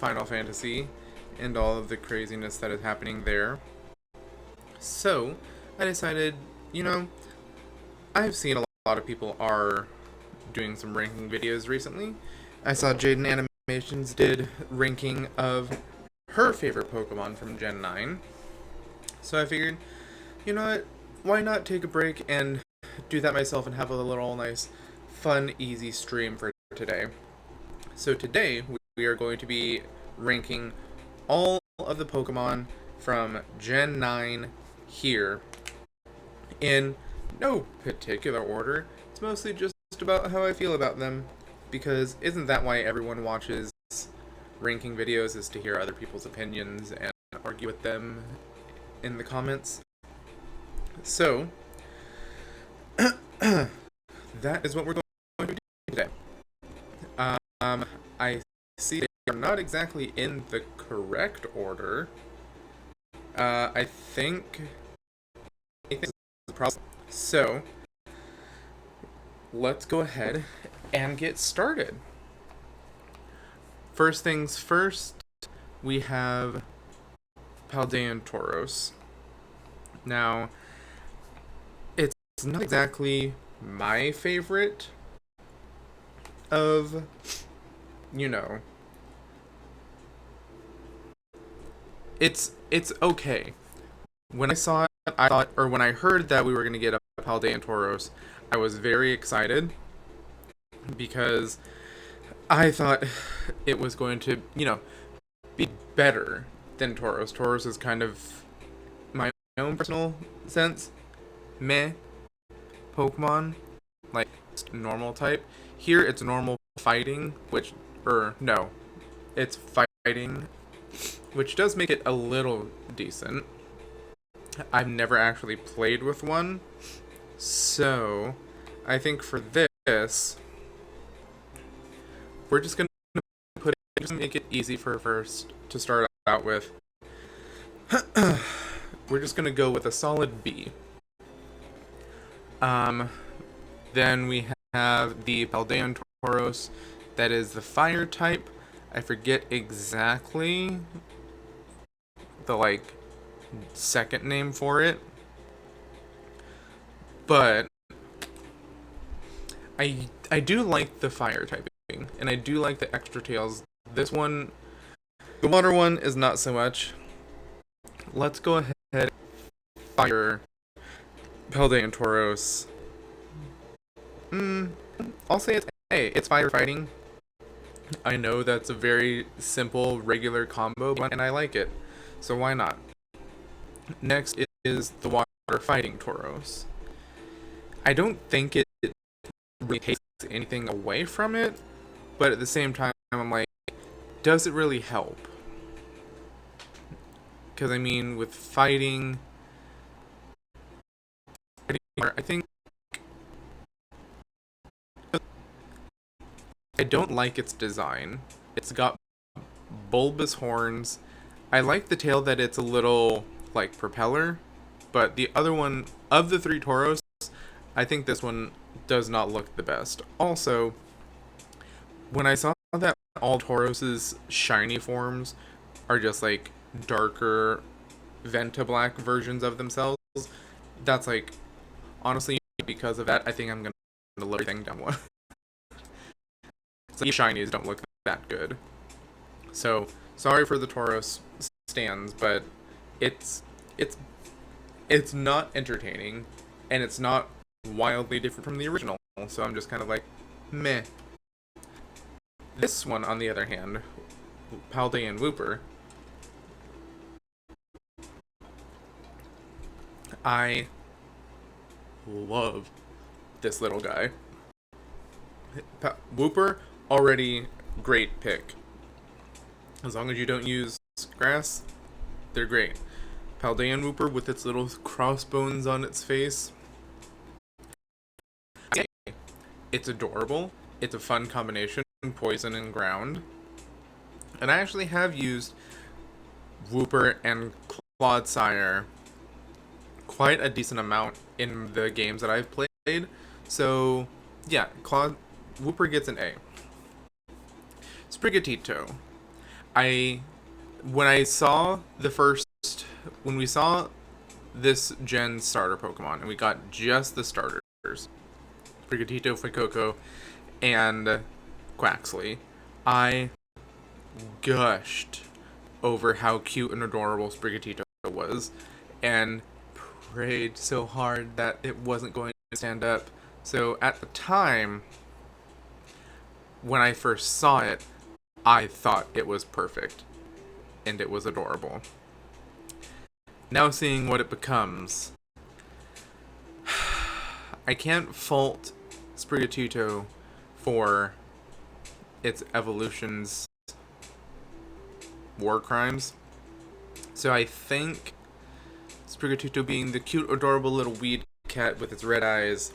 Final Fantasy and all of the craziness that is happening there. So, I decided, you know, I've seen a lot of people are doing some ranking videos recently. I saw Jaden Animations did ranking of her favorite Pokemon from Gen 9. So I figured, you know what, why not take a break and do that myself and have a little nice, fun, easy stream for today. So today, we are going to be ranking all of the Pokemon from Gen 9 here in no particular order. It's mostly just about how I feel about them, because isn't that why everyone watches ranking videos, is to hear other people's opinions and argue with them in the comments? So, that is what we're going to do today. I see they're not exactly in the correct order. I think this is the problem. So, let's go ahead and get started. First things first, we have Paldean Tauros. Now, it's not exactly my favorite of, it's okay. When I saw it, I thought, or when I heard that we were going to get a Paldean Tauros, I was very excited because I thought it was going to, be better than Tauros. Tauros is kind of my own personal sense meh Pokemon, like normal type. Here it's normal fighting, it's fighting, which does make it a little decent. I've never actually played with one, so I think for this, we're just gonna just make it easy for first to start out with. We're just gonna go with a solid B. Then we have the Paldean Tauros, that is the fire type. I forget exactly the second name for it, but I do like the fire typing, and I do like the extra tails. This one, the water one, is not so much. Let's go ahead and fire Paldean Tauros. I'll say it's A. It's firefighting. I know that's a very simple, regular combo, and I like it. So why not? Next is the water fighting Tauros. I don't think it really takes anything away from it, but at the same time, I'm like, does it really help? Because, with fighting, I think I don't like its design. It's got bulbous horns. I like the tail that it's a little like propeller, but the other one, of the three Tauros, I think this one does not look the best. Also, when I saw that all Tauros's shiny forms are just like darker Ventablack versions of themselves, that's honestly, because of that, I think I'm gonna lower everything down one. So these shinies don't look that good. So sorry for the Tauros stands, but it's not entertaining, and it's not wildly different from the original. So I'm just kind of like, meh. This one, on the other hand, Paldean Wooper, I love this little guy. Wooper, already great pick. As long as you don't use grass, they're great. Paldean Wooper with its little crossbones on its face. It's adorable. It's a fun combination, poison and ground. And I actually have used Wooper and Clodsire quite a decent amount in the games that I've played. So, yeah, Wooper gets an A. Sprigatito. I when I saw the first when we saw this gen starter Pokemon and we got just the starters, Sprigatito, Fuecoco, and Quaxley, I gushed over how cute and adorable Sprigatito was, and prayed so hard that it wasn't going to stand up. So at the time, when I first saw it, I thought it was perfect, and it was adorable. Now seeing what it becomes, I can't fault Sprigatito for its evolution's war crimes. So I think Sprigatito being the cute, adorable little weed cat with its red eyes,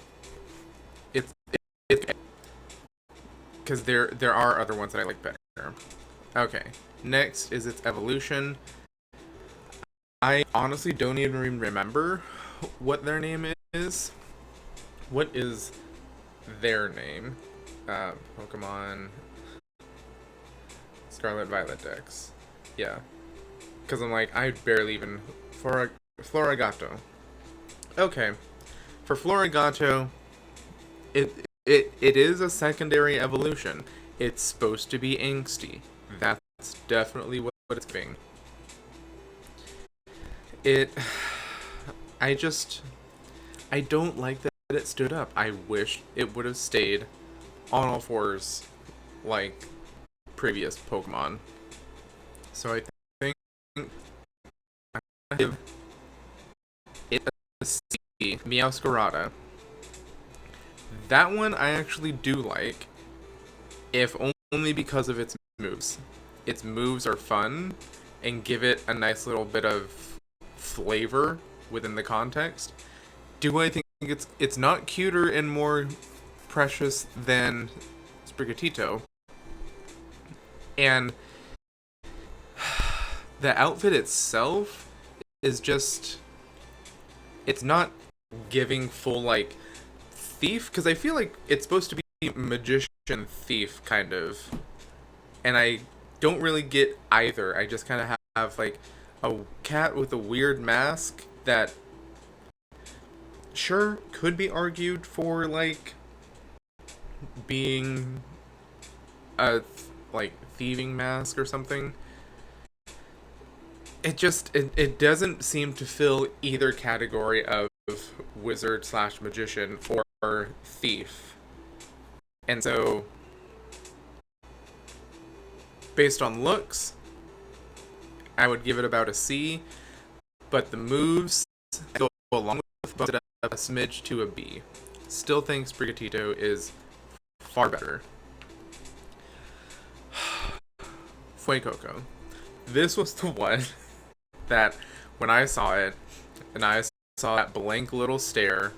it's because there are other ones that I like better. Okay, next is its evolution. I honestly don't even remember what their name is. What is their name? Pokemon Scarlet Violet Dex. Yeah. Because I'm like, I barely even... Florigato. Okay. For Florigato, it is a secondary evolution. It's supposed to be angsty. That's definitely what it's being. I don't like that it stood up. I wish it would have stayed on all fours like previous Pokemon. So I think I'm gonna give it a C. Meowscarada. That one I actually do like, if only because of its moves. Its moves are fun and give it a nice little bit of flavor within the context. Do I think it's not cuter and more precious than Sprigatito? And the outfit itself is just... It's not giving full, like, thief, because I feel like it's supposed to be magician thief, kind of. And I don't really get either. I just kind of have, like, a cat with a weird mask that sure could be argued for, like, being a, like, thieving mask or something. It doesn't seem to fill either category of wizard / magician or thief. And so, based on looks, I would give it about a C, but the moves go along with bumped it up a smidge to a B. Still think Sprigatito is far better. Fuecoco. This was the one that when I saw it, and I saw that blank little stare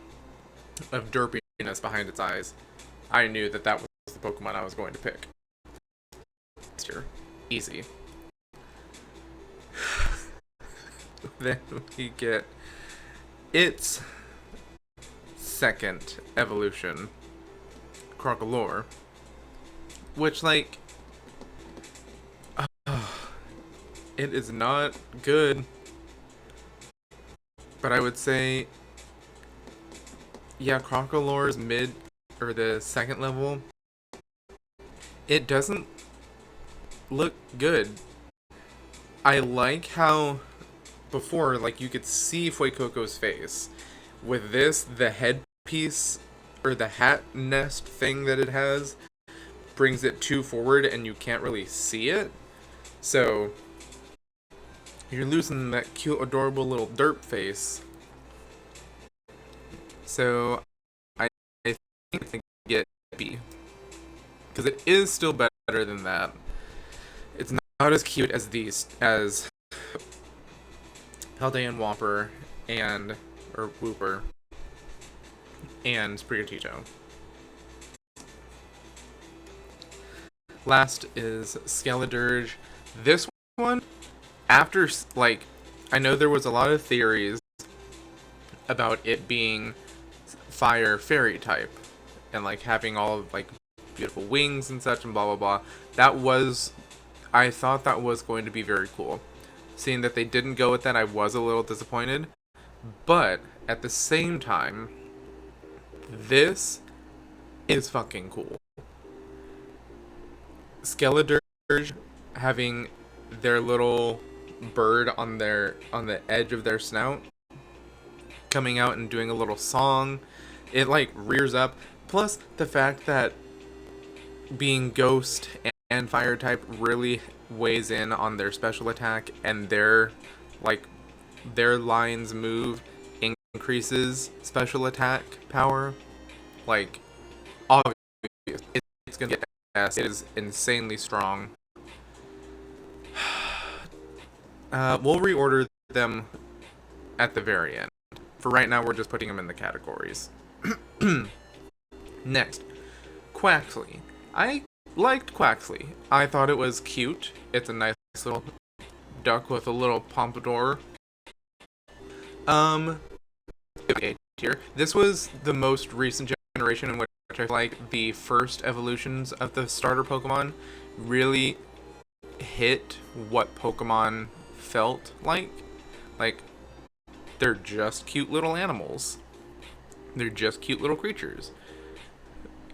of derpiness behind its eyes, I knew that that was the Pokemon I was going to pick. Easy. Then we get its second evolution, Crocolore, which, like, it is not good, but I would say, yeah, Crocolore's mid, or the second level, it doesn't look good. I like how before, like, you could see Fuecoco's face. With this, the headpiece, or the hat nest thing that it has, brings it too forward and you can't really see it. So you're losing that cute, adorable little derp face. So I think I can get B. Because it is still better than that. It's not as cute as these, as Paldean Whopper or Wooper and Sprigatito. Last is Skeledirge. This one, after, like, I know there was a lot of theories about it being fire fairy type and, like, having all of, like, beautiful wings and such and blah blah blah. That was I thought that was going to be very cool. Seeing that they didn't go with that, I was a little disappointed. But at the same time, this is fucking cool. Skeledirge having their little bird on the edge of their snout coming out and doing a little song. It like rears up. Plus the fact that being ghost and fire type really weighs in on their special attack, and their lines move increases special attack power. Like, obviously it's gonna get ass. It is insanely strong. We'll reorder them at the very end. For right now, we're just putting them in the categories. Next, Quaxley. I liked Quaxley. I thought it was cute. It's a nice little duck with a little pompadour. Okay, here. This was the most recent generation in which I feel like the first evolutions of the starter Pokemon really hit what Pokemon felt like. Like, they're just cute little animals. They're just cute little creatures.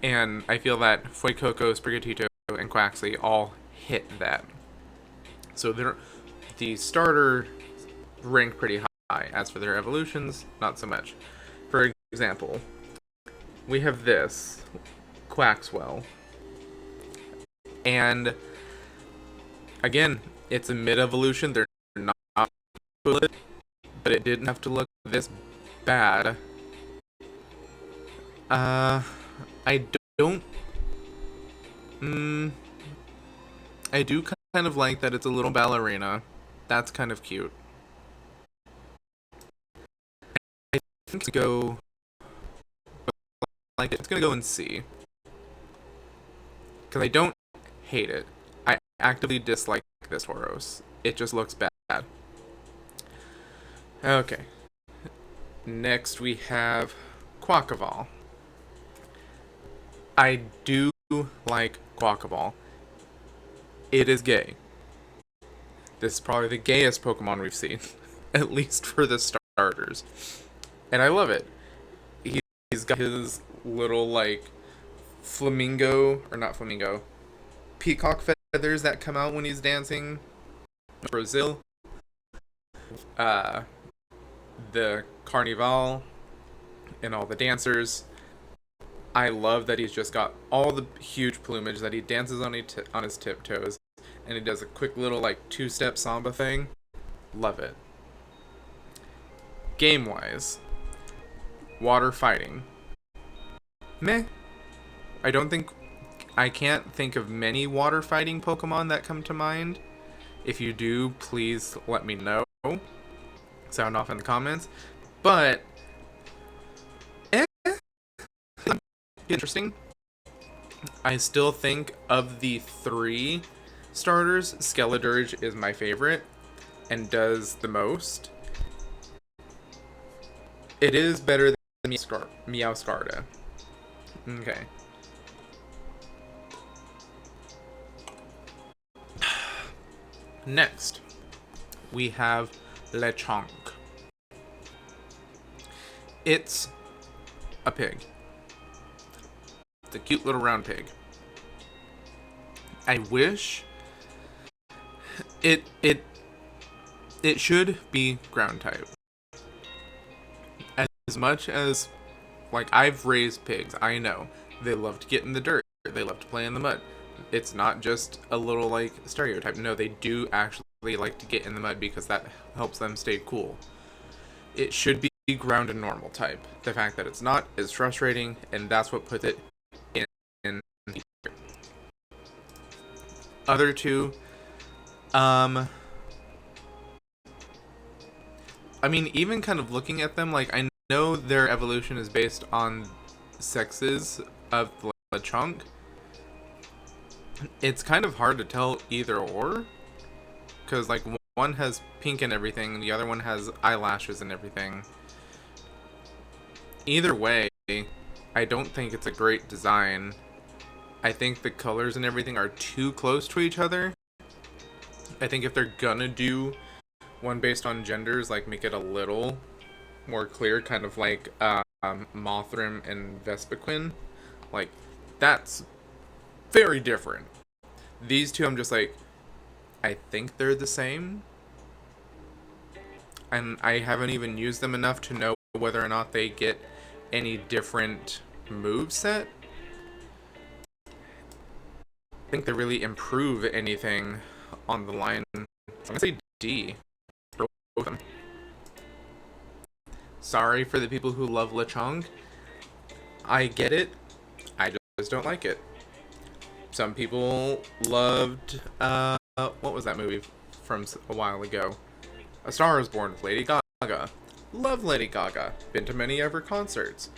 And I feel that Fuecoco, Sprigatito, and Quaxley all hit that. So the starter ranked pretty high. As for their evolutions, not so much. For example, we have this, Quaxwell. And again, it's a mid-evolution. They're not good, but it didn't have to look this bad. I don't. I do kind of like that it's a little ballerina. That's kind of cute. I think it's gonna go in C. Because I don't hate it. I actively dislike this Tauros. It just looks bad. Okay. Next we have Quackaball. I do like Quackaball. It is gay. This is probably the gayest Pokemon we've seen. At least for the starters. And I love it. He's got his little, like, peacock feathers that come out when he's dancing. Brazil. The Carnival. And all the dancers. I love that he's just got all the huge plumage, that he dances on his tiptoes, and he does a quick little, like, two-step samba thing. Love it. Game-wise, water fighting. Meh. I can't think of many water fighting Pokemon that come to mind. If you do, please let me know. Sound off in the comments. But interesting. I still think of the 3 starters, Skeledirge is my favorite and does the most. It is better than Meowscarda. Okay. Next, we have Lechonk. It's a pig. It's a cute little round pig. I wish it should be ground type. As much as, like, I've raised pigs, I know they love to get in the dirt, they love to play in the mud. It's not just a little, like, stereotype. No, they do actually like to get in the mud because that helps them stay cool. It should be ground and normal type. The fact that it's not is frustrating, and that's what puts it in other two. I mean, even kind of looking at them, like, I know their evolution is based on sexes of the Lechonk. It's kind of hard to tell either or, because, like, one has pink and everything, the other one has eyelashes and everything. Either way, I don't think it's a great design. I think the colors and everything are too close to each other. I think if they're gonna do one based on genders, like make it a little more clear, kind of like Mothram and Vespiquen, like that's very different. These two, I'm just like, I think they're the same, and I haven't even used them enough to know whether or not they get any different moveset. I think they really improve anything on the line. So I'm gonna say D for both of them. Sorry for the people who love Lechonk. I get it. I just don't like it. Some people loved what was that movie from a while ago? A Star Is Born with Lady Gaga. Love Lady Gaga. Been to many of her concerts.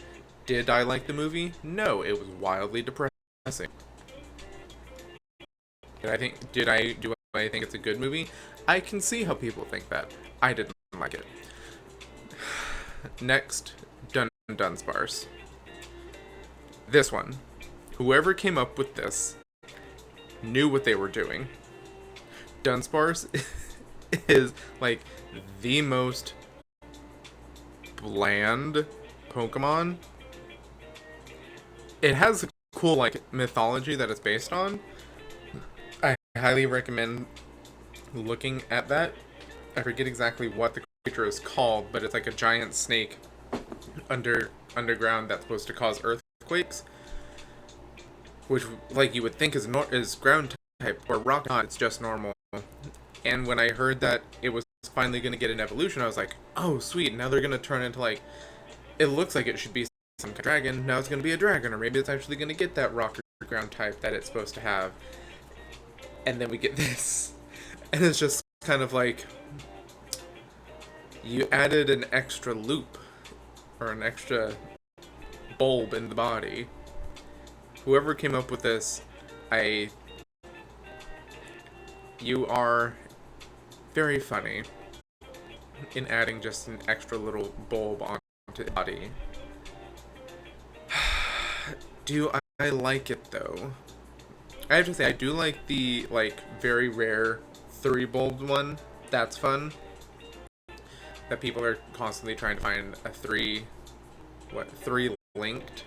Did I like the movie? No, it was wildly depressing. Do I think it's a good movie? I can see how people think that. I didn't like it. Next, Dunsparce. This one. Whoever came up with this knew what they were doing. Dunsparce is like the most bland Pokemon. It has a cool like mythology that it's based on. I highly recommend looking at that. I forget exactly what the creature is called, but it's like a giant snake underground that's supposed to cause earthquakes, which like you would think is ground type or rock type. It's just normal. And when I heard that it was finally going to get an evolution, I was like, oh sweet, now they're going to turn into like, it looks like it should be some kind of dragon, now it's going to be a dragon, or maybe it's actually going to get that rock or ground type that it's supposed to have. And then we get this, and it's just kind of like, you added an extra loop, or an extra bulb in the body. Whoever came up with this, you are very funny in adding just an extra little bulb onto the body. Do I like it though? I have to say I do like the like very rare 3-bulbed one. That's fun. That people are constantly trying to find a 3 linked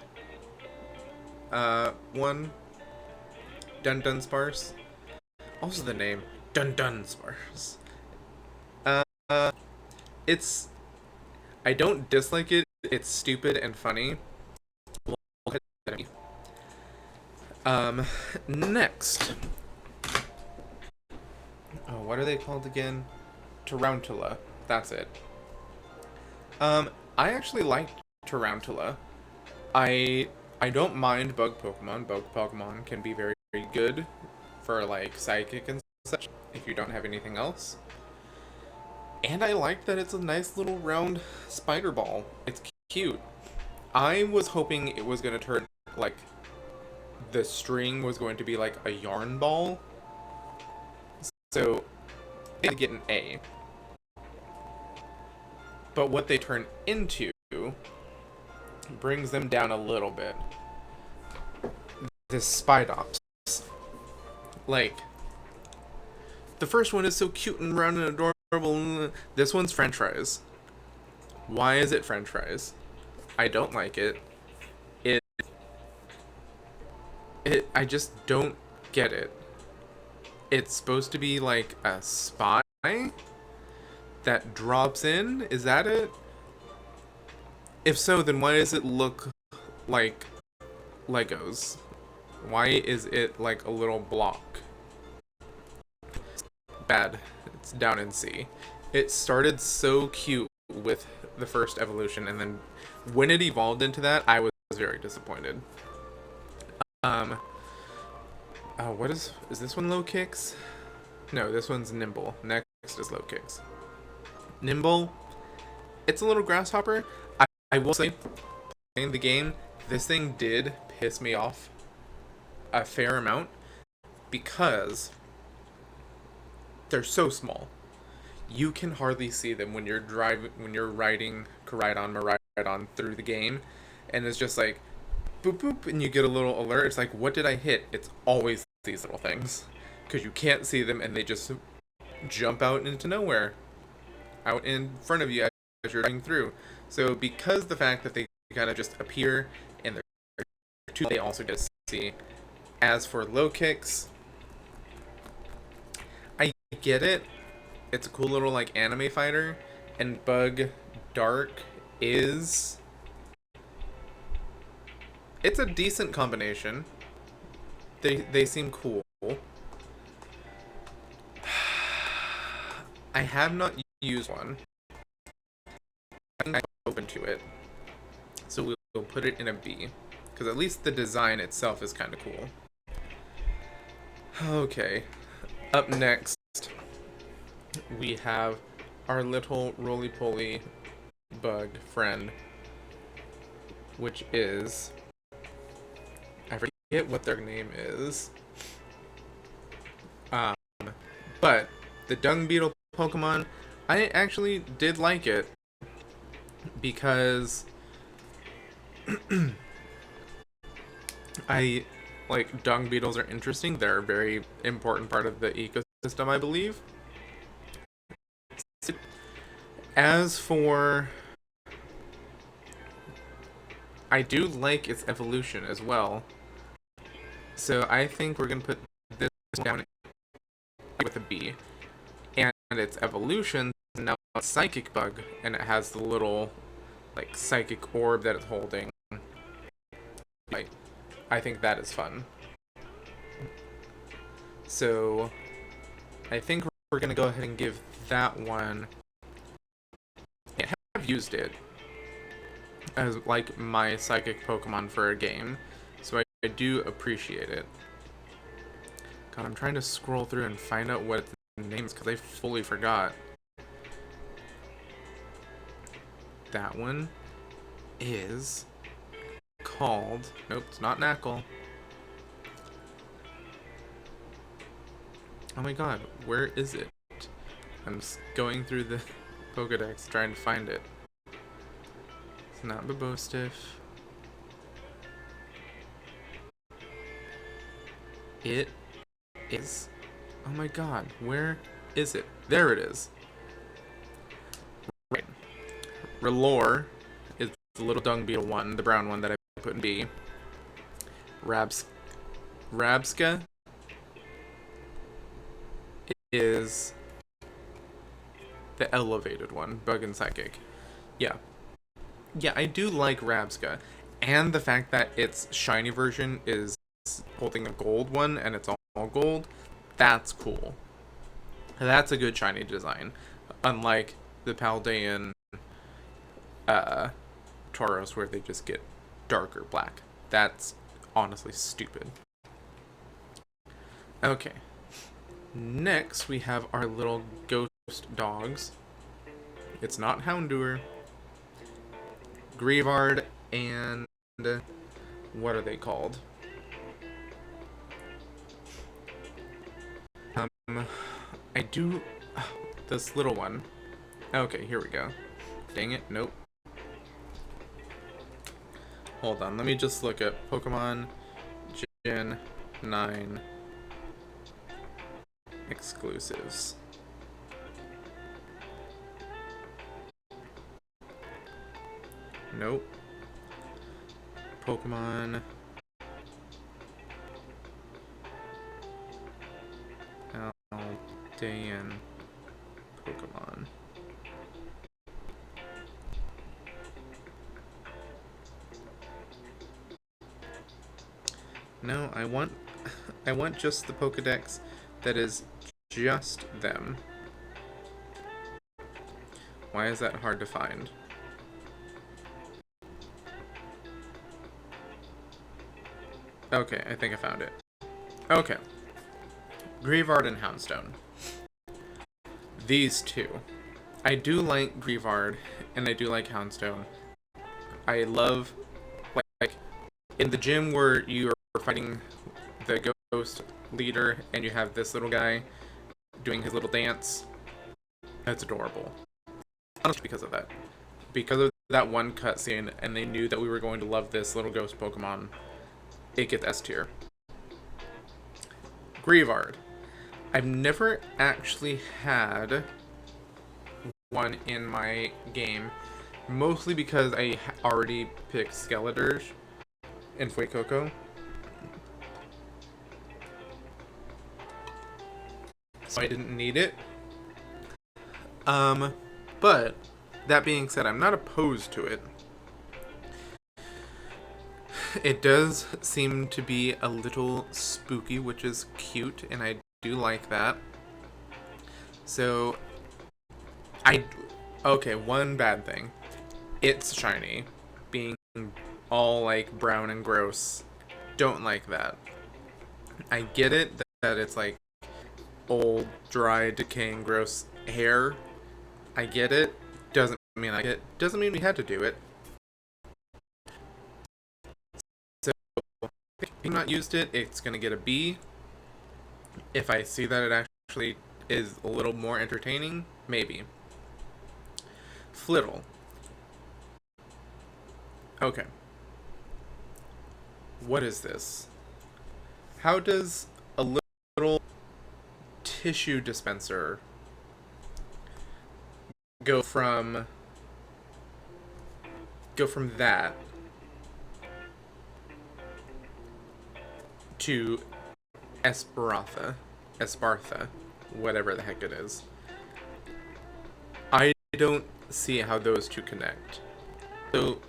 one. Dunsparce. Also the name Dunsparce. It's, I don't dislike it. It's stupid and funny. Next. Oh, what are they called again? Tarantula. That's it. I actually like Tarantula. I don't mind bug Pokemon. Bug Pokemon can be very, very good for like psychic and such if you don't have anything else. And I like that it's a nice little round spider ball. It's cute. I was hoping it was going to turn like the string was going to be like a yarn ball. So I get an A. But what they turn into brings them down a little bit. This Spidops. Like, the first one is so cute and round and adorable. This one's French fries. Why is it French fries? I don't like it. I just don't get it. It's supposed to be like a spy that drops in? Is that it? If so, then why does it look like Legos? Why is it like a little block? Bad. It's down in C. It started so cute with the first evolution, and then when it evolved into that, I was very disappointed. What is this one low kicks? No, this one's Nimble. Next is low kicks. Nimble, it's a little grasshopper. I will say, playing the game, this thing did piss me off a fair amount because they're so small. You can hardly see them when you're riding Koraidon through the game, and it's just like boop boop, and you get a little alert. It's like, what did I hit? It's always these little things because you can't see them, and they just jump out into nowhere, out in front of you as you're running through. So because the fact that they kind of just appear and they're two, they also get to see. As for low kicks, I get it. It's a cool little like anime fighter, and Bug Dark is, it's a decent combination. They seem cool. I have not used one. I think I'm open to it. So we'll put it in a B. Because at least the design itself is kind of cool. Okay. Up next, we have our little roly-poly bug friend. Which is... I forget what their name is. But the dung beetle Pokemon, I actually did like it because I like dung beetles are interesting. They're a very important part of the ecosystem, I believe. As for, I do like its evolution as well. So I think we're gonna put this down with a B. And its evolution, now it's Psychic Bug, and it has the little, like, psychic orb that it's holding. Like, I think that is fun. So, I think we're gonna go ahead and give that one... I have used it as, like, my Psychic Pokemon for a game, so I do appreciate it. God, I'm trying to scroll through and find out what names because I fully forgot. That one is called... Nope, it's not Knackle. Oh my god, where is it? I'm just going through the Pokedex trying to find it. It's not Babostiff. It is... Oh my god, where is it? There it is. Right. Relore is the little dung beetle one, the brown one that I put in B. Rabska is the elevated one, Bug and Psychic. Yeah. Yeah, I do like Rabska. And the fact that its shiny version is holding a gold one and it's all gold. That's cool. That's a good shiny design. Unlike the Paldean Tauros where they just get darker black. That's honestly stupid. Okay. Next, we have our little ghost dogs. It's not Houndour. Grievard and... what are they called? I do... this little one. Okay, here we go. Dang it, nope. Hold on, let me just look at Pokemon Gen 9 exclusives. Nope. Pokemon Paldean Pokemon. No, I want just the Pokedex that is just them. Why is that hard to find? Okay, I think I found it. Okay. Grievard and Houndstone. These two. I do like Grievard, and I do like Houndstone. I love, like in the gym where you are fighting the ghost leader, and you have this little guy doing his little dance. That's adorable. Honestly, because of that. Because of that one cutscene, and they knew that we were going to love this little ghost Pokemon, it gets S tier. Grievard. I've never actually had one in my game, mostly because I already picked Skeletors in Fuecoco. So I didn't need it. But that being said, I'm not opposed to it. It does seem to be a little spooky, which is cute, and I do like that. So, okay, one bad thing. It's shiny. Being all, like, brown and gross. Don't like that. I get it that it's, like, old, dry, decaying, gross hair. I get it. Doesn't mean I get it. Doesn't mean we had to do it. So, if you've not used it, it's gonna get a B. If I see that it actually is a little more entertaining, maybe. Flittle. Okay. What is this? How does a little tissue dispenser go from that to Espartha, whatever the heck it is? I don't see how those two connect. So,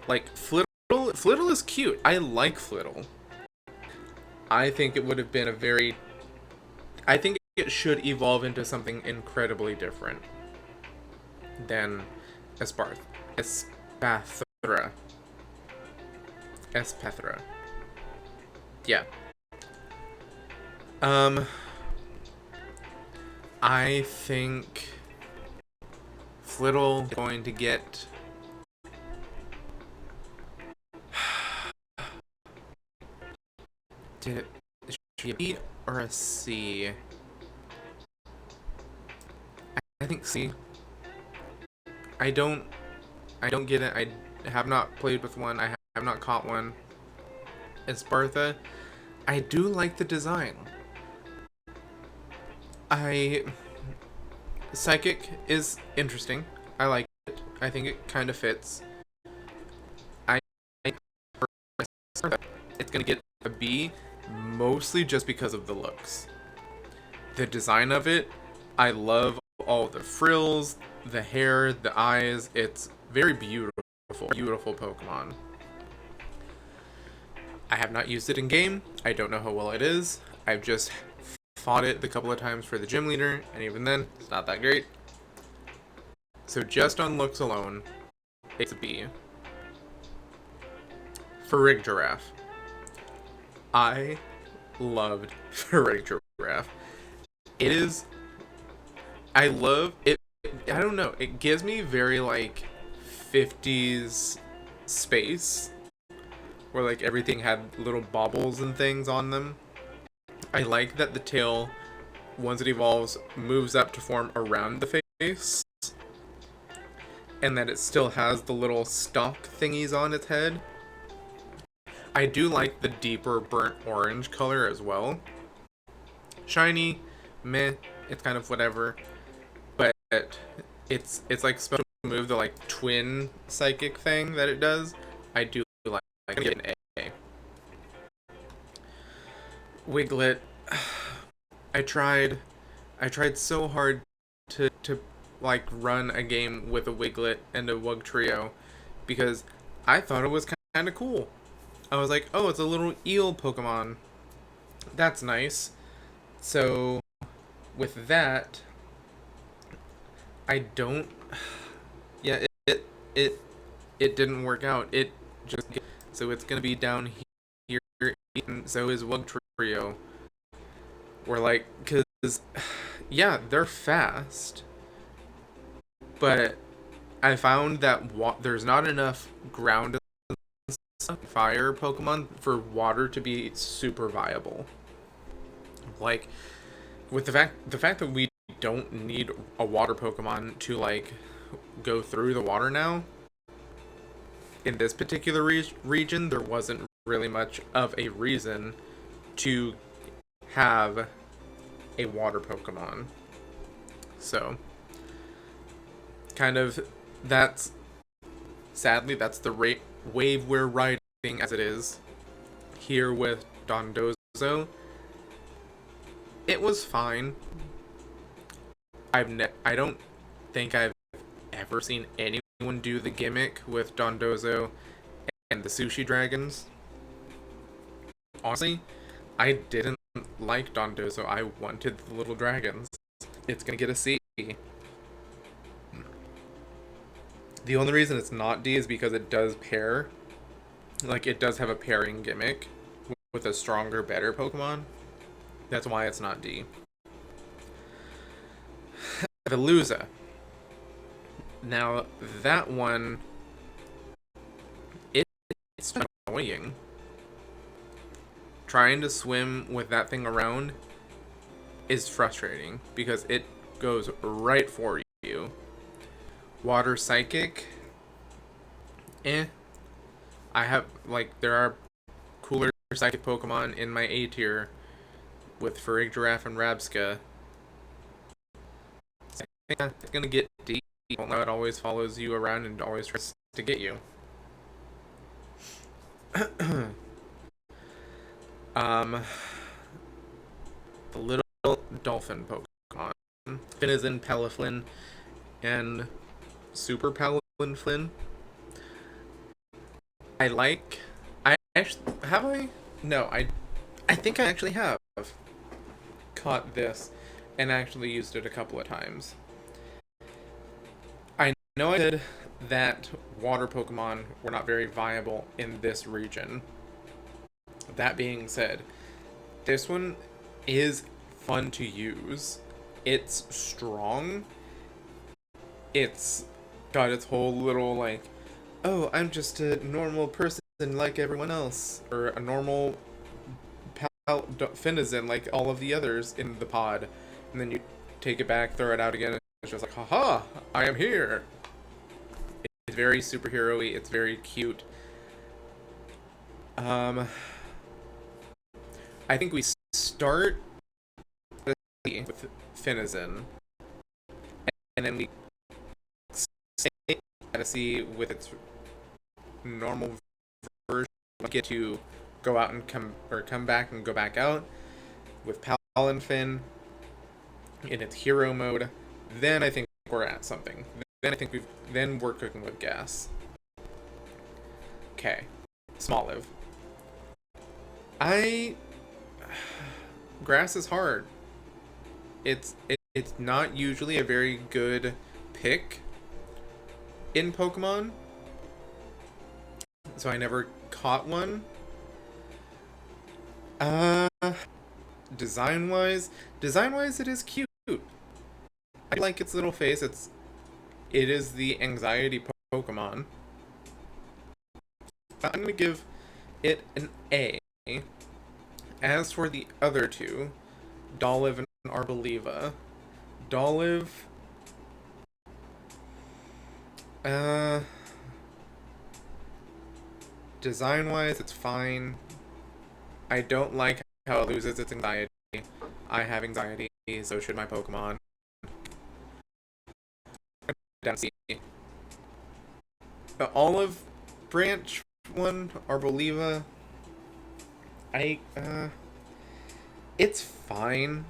like, Flittle is cute. I like Flittle. I think it would have been I think it should evolve into something incredibly different than Espathra. Espethra. Yeah. I think Flittle is going to get should be a B or a C? I think C. I don't get it. I have not played with one. I have not caught one. Espartha, I do like the design. Psychic is interesting. I like it. I think it kind of fits. It's gonna get a B, mostly just because of the looks. The design of it, I love all the frills, the hair, the eyes. It's very beautiful, beautiful Pokemon. I have not used it in game. I don't know how well it is. I've just fought it the couple of times for the gym leader, and even then, it's not that great. So just on looks alone, it's a B. Farigiraf. I loved Farigiraf. It is... I love it. I don't know. It gives me very, like, 50s space, where, like, everything had little baubles and things on them. I like that the tail, once it evolves, moves up to form around the face, and that it still has the little stalk thingies on its head. I do like the deeper burnt orange color as well. Shiny, meh, it's kind of whatever. But it's like supposed to move the, like, twin psychic thing that it does. I do like it. I get an A. Wiglet. I tried so hard to like run a game with a Wiglet and a Wugtrio because I thought it was kind of cool. I was like, oh, it's a little eel Pokemon. That's nice. So with that, I don't. Yeah, it didn't work out. It just so it's gonna be down here. And so is Wugtrio. We're like, cause yeah, they're fast, but I found that there's not enough ground fire Pokemon for water to be super viable. Like, with the fact that we don't need a water Pokemon to, like, go through the water now, in this particular region, there wasn't really much of a reason to have a water Pokemon. So, kind of, that's, sadly, that's the wave we're riding as it is. Here with Dondozo, it was fine. I don't think I've ever seen anyone do the gimmick with Dondozo and the sushi dragons. Honestly, I didn't like Dondozo. I wanted the little dragons. It's gonna get a C. The only reason it's not D is because it does pair. Like, it does have a pairing gimmick with a stronger, better Pokemon. That's why it's not D. Veluza. Now, that one, it's annoying. Trying to swim with that thing around is frustrating because it goes right for you. Water Psychic, I have, like, there are cooler Psychic Pokemon in my A tier with Farigiraf and Rabska. So I think it's gonna get D. Now it always follows you around and always tries to get you. The little dolphin Pokemon, Finizen, Peliflin, and Super Peliflin. I actually, have I? No, I think I actually have caught this and actually used it a couple of times. I know I said that water Pokemon were not very viable in this region. That being said, this one is fun to use. It's strong. It's got its whole little, like, oh, I'm just a normal person like everyone else, or a normal Finizen like all of the others in the pod, and then you take it back, throw it out again, and it's just like, haha, I am here. It's very superhero-y, it's very cute. I think we start with Finizen, and then we stay at a C with its normal version. We get to go out and come back and go back out with Palafin in its hero mode. Then I think we're at something. Then we're cooking with gas. Okay, Smoliv. Grass is hard. It's not usually a very good pick in Pokemon, so I never caught one. Design-wise, it is cute. I like its little face. It is the anxiety Pokemon. I'm gonna give it an A. As for the other two, Dolliv and Arboliva, Dolliv, design-wise, it's fine. I don't like how it loses its anxiety. I have anxiety, so should my Pokemon. The Olive Branch one, Arboliva, it's fine.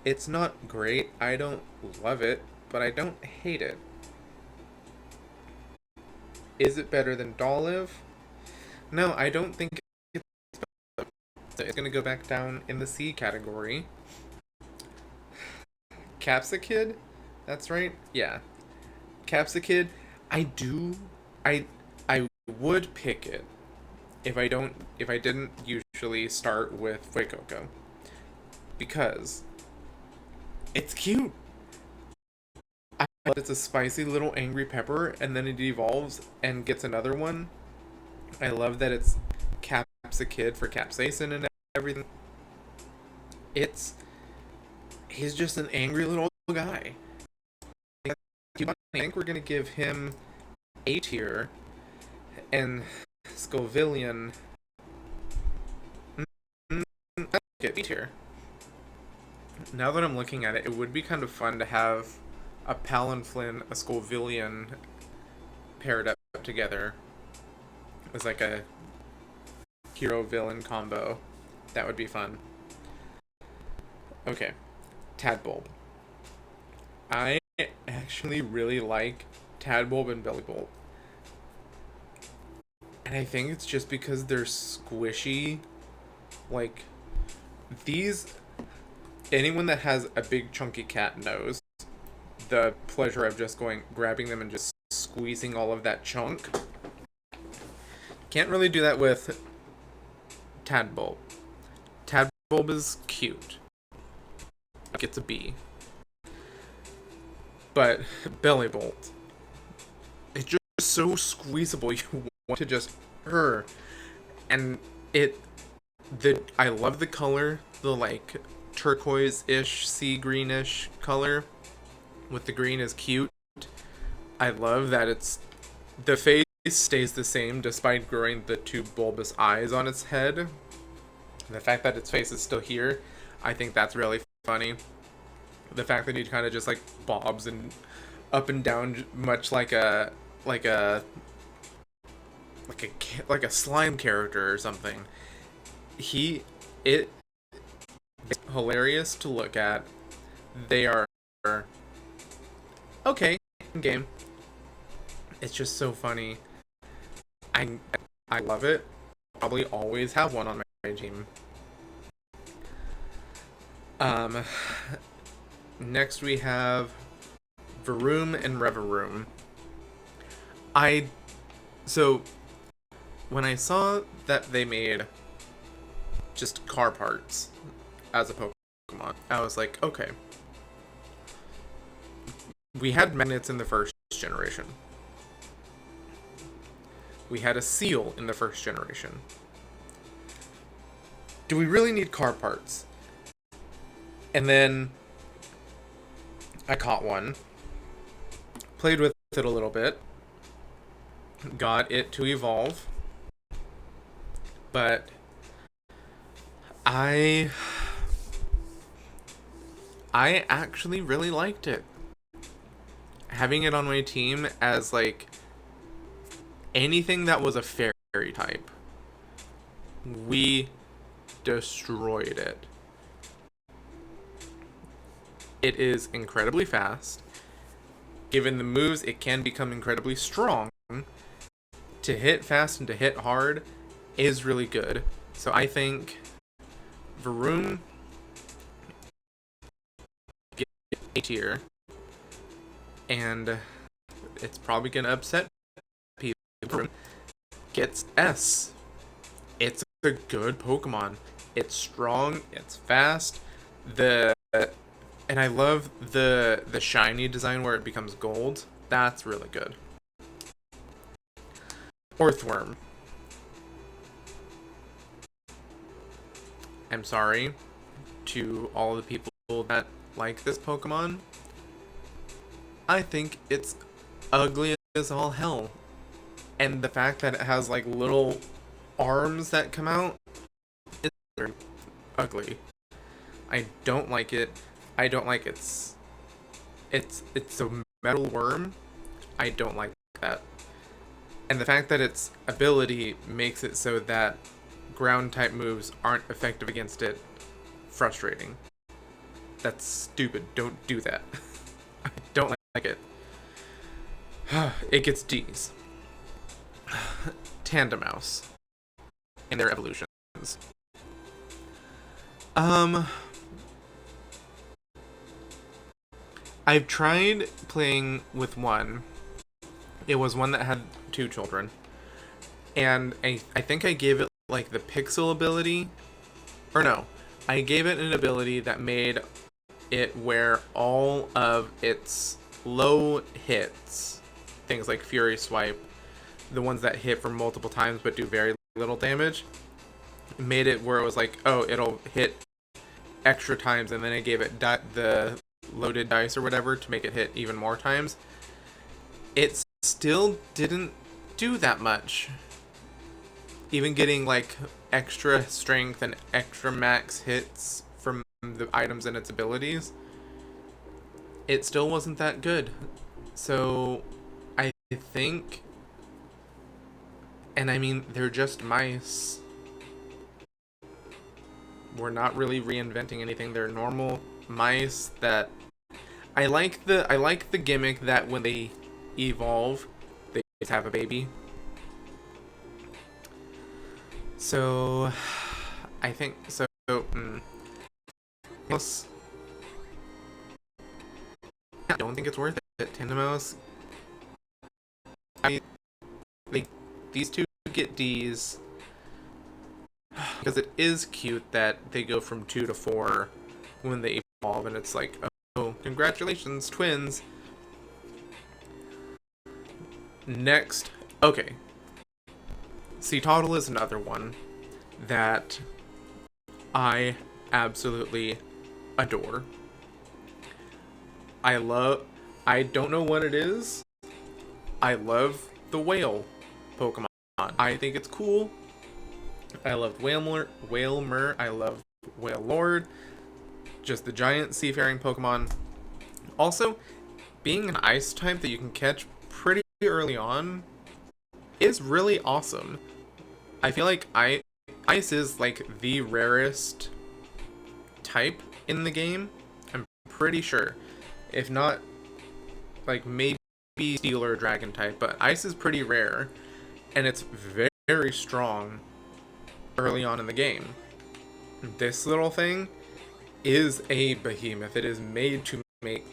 It's not great. I don't love it, but I don't hate it. Is it better than Dolliv? No, I don't think it's better. So it's gonna go back down in the C category. Capsicid? That's right? Yeah. Capsicid, I would pick it if I didn't usually start with Fuecoco. Because it's cute. I love it's a spicy little angry pepper, and then it evolves and gets another one. I love that it's Capsicid for capsaicin and everything. He's just an angry little guy. I think we're gonna give him A tier, and Scovillian, I get B tier. Now that I'm looking at it, it would be kind of fun to have a Palinflin, a Scovillian paired up together as like a hero villain combo. That would be fun. Okay, Tadbulb. I actually really like Tadbulb and Bellybolt. And I think it's just because they're squishy. Like, these. Anyone that has a big chunky cat knows the pleasure of just grabbing them and just squeezing all of that chunk. Can't really do that with Tadbulb. Tadbulb is cute. Like, it's a bee. But Bellybolt, it's just so squeezable. You want to just and I love the color, the like turquoise-ish, sea greenish color with the green is cute. I love that the face stays the same despite growing the two bulbous eyes on its head. And the fact that its face is still here, I think that's really funny. The fact that he kind of just like bobs and up and down, much like a slime character or something. It's hilarious to look at. They are okay in game. It's just so funny. I love it. Probably always have one on my team. Next we have Varoom and Revaroom. So when I saw that they made just car parts as a Pokemon, I was like, okay. We had magnets in the first generation. We had a seal in the first generation. Do we really need car parts? And then I caught one, played with it a little bit, got it to evolve, but I actually really liked it. Having it on my team as like anything that was a fairy type, we destroyed it. It is incredibly fast. Given the moves, it can become incredibly strong. To hit fast and to hit hard is really good. So I think Varoom gets A tier. And it's probably going to upset people. Varoom gets S. It's a good Pokemon. It's strong. It's fast. And I love the shiny design where it becomes gold. That's really good. Orthworm. I'm sorry to all the people that like this Pokemon. I think it's ugly as all hell. And the fact that it has like little arms that come out is very ugly. I don't like it. I don't like it's a metal worm. I don't like that. And the fact that its ability makes it so that ground type moves aren't effective against it, frustrating. That's stupid. Don't do that. I don't like it. It gets D's. Tandemouse and their evolutions. I've tried playing with one. It was one that had 2 children. And I think I gave it like the pixel ability. Or no. I gave it an ability that made it where all of its low hits, things like Fury Swipe, the ones that hit for multiple times but do very little damage, made it where it was like, oh, it'll hit extra times, and then I gave it the loaded dice or whatever to make it hit even more times. It still didn't do that much. Even getting like extra strength and extra max hits from the items and its abilities, it still wasn't that good. So I think, and I mean, they're just mice. We're not really reinventing anything. They're normal mice that I like the gimmick that when they evolve, they just have a baby. So I think so. Plus, I don't think it's worth it. Tandemos, these two get D's because it is cute that they go from 2 to 4 when they evolve, and it's like, oh, congratulations, twins. Next, okay, Seatottle is another one that I absolutely adore. I don't know what it is. I love the whale Pokemon. I think it's cool. I love Whalmer. I love Wailord. Just the giant seafaring Pokemon. Also, being an ice type that you can catch pretty early on is really awesome. I feel like ice is like the rarest type in the game. I'm pretty sure. If not, like maybe steel or dragon type, but ice is pretty rare, and it's very, very strong early on in the game. This little thing is a behemoth. It is made to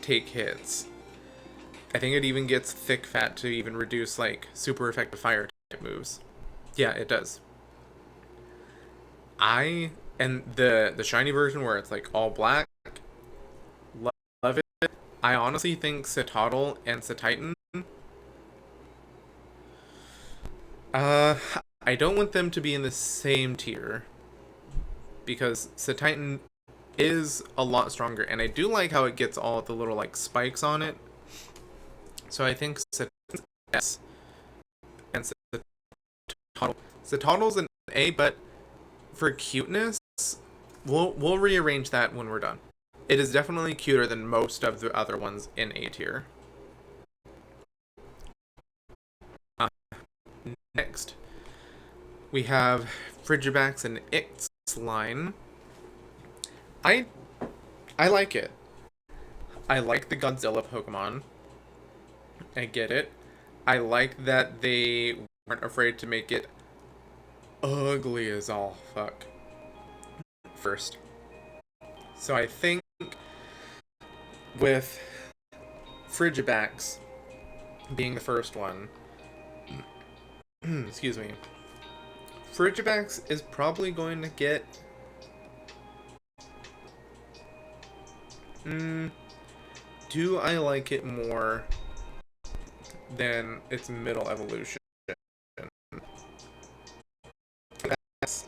take hits. I think it even gets thick fat to even reduce like super effective fire type moves. Yeah, it does. And the shiny version where it's like all black, love it. I honestly think Citadel and Cititan, I don't want them to be in the same tier because Cititan is a lot stronger, and I do like how it gets all the little like spikes on it. So I think Cititan's S and Citadel's an A, but for cuteness, we'll rearrange that when we're done. It is definitely cuter than most of the other ones in A tier. Next, we have Frigibax and Ix line. I like it. I like the Godzilla Pokemon. I get it. I like that they weren't afraid to make it ugly as all fuck first. So I think with Frigibax being the first one, excuse me, Frigibax is probably going to get do I like it more than its middle evolution? It's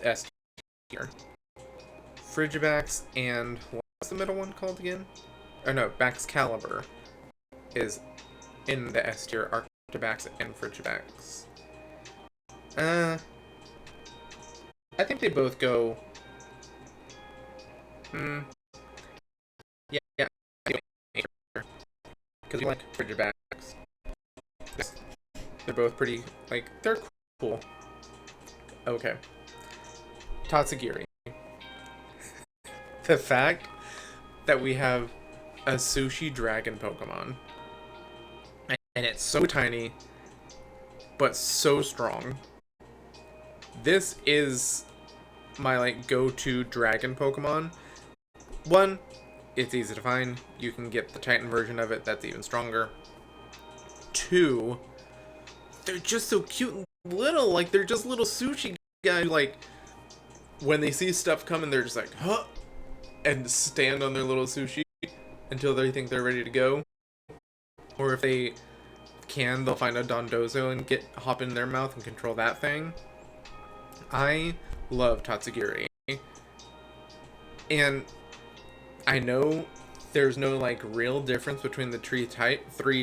S tier. Frigibax and what's the middle one called again? Oh no, Baxcalibur is in the S tier. Arctibax and Frigibax. I think they both go. Yeah, because we like Frigibax. They're both pretty, like, they're cool. Okay. Tatsugiri. The fact that we have a sushi dragon Pokemon, and it's so tiny, but so strong. This is my, like, go-to dragon Pokemon. One, it's easy to find. You can get the Titan version of it that's even stronger. Two, they're just so cute and little. Like, they're just little sushi guys. Like, when they see stuff coming, they're just like, huh? And stand on their little sushi until they think they're ready to go. Or if they can, they'll find a Dondozo and hop in their mouth and control that thing. I love Tatsugiri. And I know there's no like real difference between the three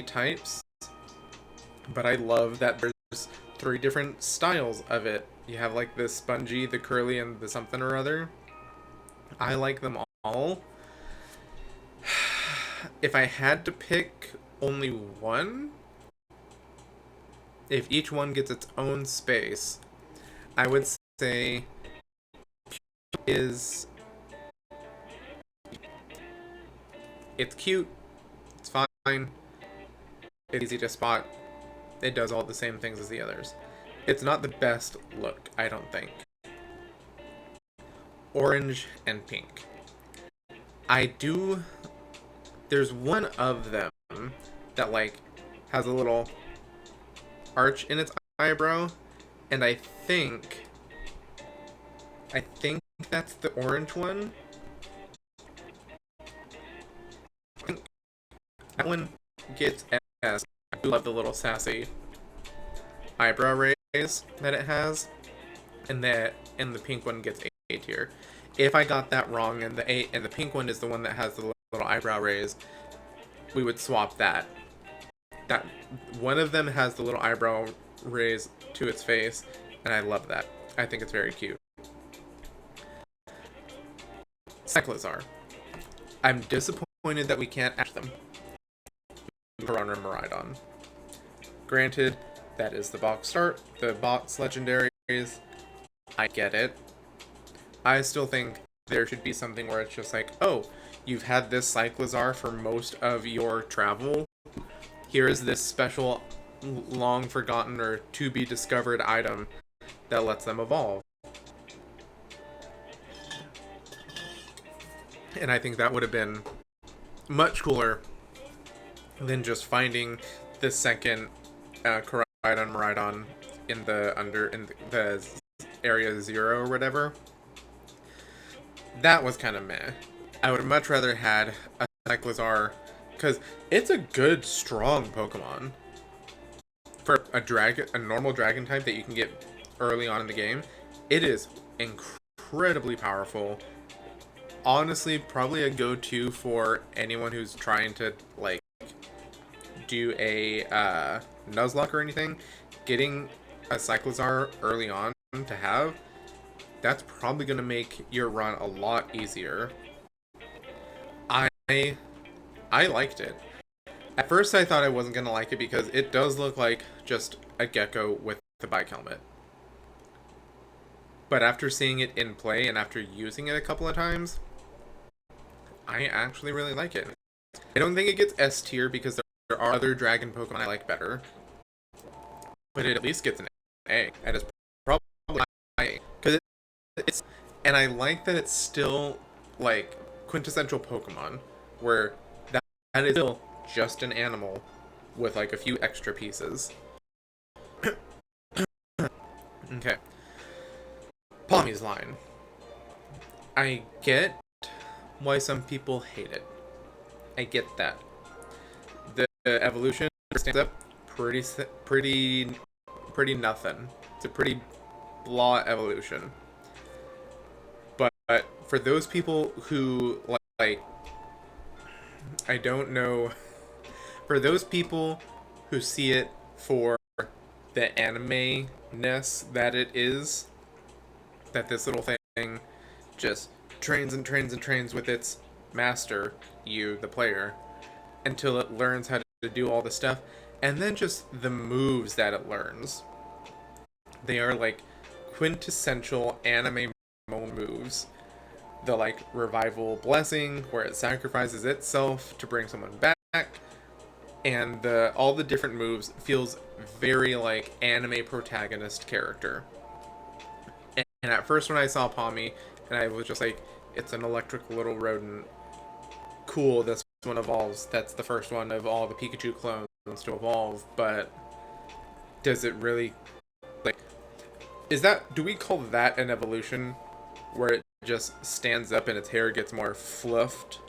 types, but I love that there's 3 different styles of it. You have like the spongy, the curly, and the something or other. I like them all. If I had to pick only one, if each one gets its own space, I would say is it's cute, it's fine, it's easy to spot, it does all the same things as the others. It's not the best look, I don't think. Orange and pink. I do. There's one of them that like has a little arch in its eyebrow, and I think that's the orange one. I think that one gets S. I do love the little sassy eyebrow raise that it has, and the pink one gets A tier. If I got that wrong, and the pink one is the one that has the little eyebrow raise, we would swap that. That one of them has the little eyebrow raise to its face, and I love that. I think it's very cute. Cyclizar. I'm disappointed that we can't add them. Verona and Miraidon. Granted, that is the box start. The box legendaries, I get it. I still think there should be something where it's just like, oh, you've had this Cyclizar for most of your travel. Here is this special, long forgotten or to be discovered item that lets them evolve. And I think that would have been much cooler than just finding the second Koraidon Miraidon in the area 0 or whatever. That was kind of meh. I would have much rather had a Cyclizar, because it's a good, strong Pokemon. For a normal dragon type that you can get early on in the game, it is incredibly powerful. Honestly, probably a go-to for anyone who's trying to, like, do a Nuzlocke or anything. Getting a Cyclizar early on to have, that's probably going to make your run a lot easier. I liked it. At first I thought I wasn't going to like it because it does look like just a gecko with the bike helmet. But after seeing it in play and after using it a couple of times, I actually really like it. I don't think it gets S tier because there are other dragon Pokemon I like better. But it at least gets an A. And it's probably A. Because it's... And I like that it's still, like, quintessential Pokemon. Where that is still just an animal with, like, a few extra pieces. Okay. Palmy's line. I get why some people hate it. I get that. The evolution stands up pretty nothing. It's a pretty blah evolution. But for those people who like, I don't know. For those people who see it for the anime-ness that it is, that this little thing just trains and trains and trains with its master, you, the player, until it learns how to do all the stuff, and then just the moves that it learns. They are like quintessential anime moves. The like revival blessing, where it sacrifices itself to bring someone back, and all the different moves feels very like anime protagonist character. And at first when I saw Palmy, and I was just like, it's an electric little rodent. Cool, this one evolves. That's the first one of all the Pikachu clones to evolve, but does it really, like, do we call that an evolution? Where it just stands up and its hair gets more fluffed?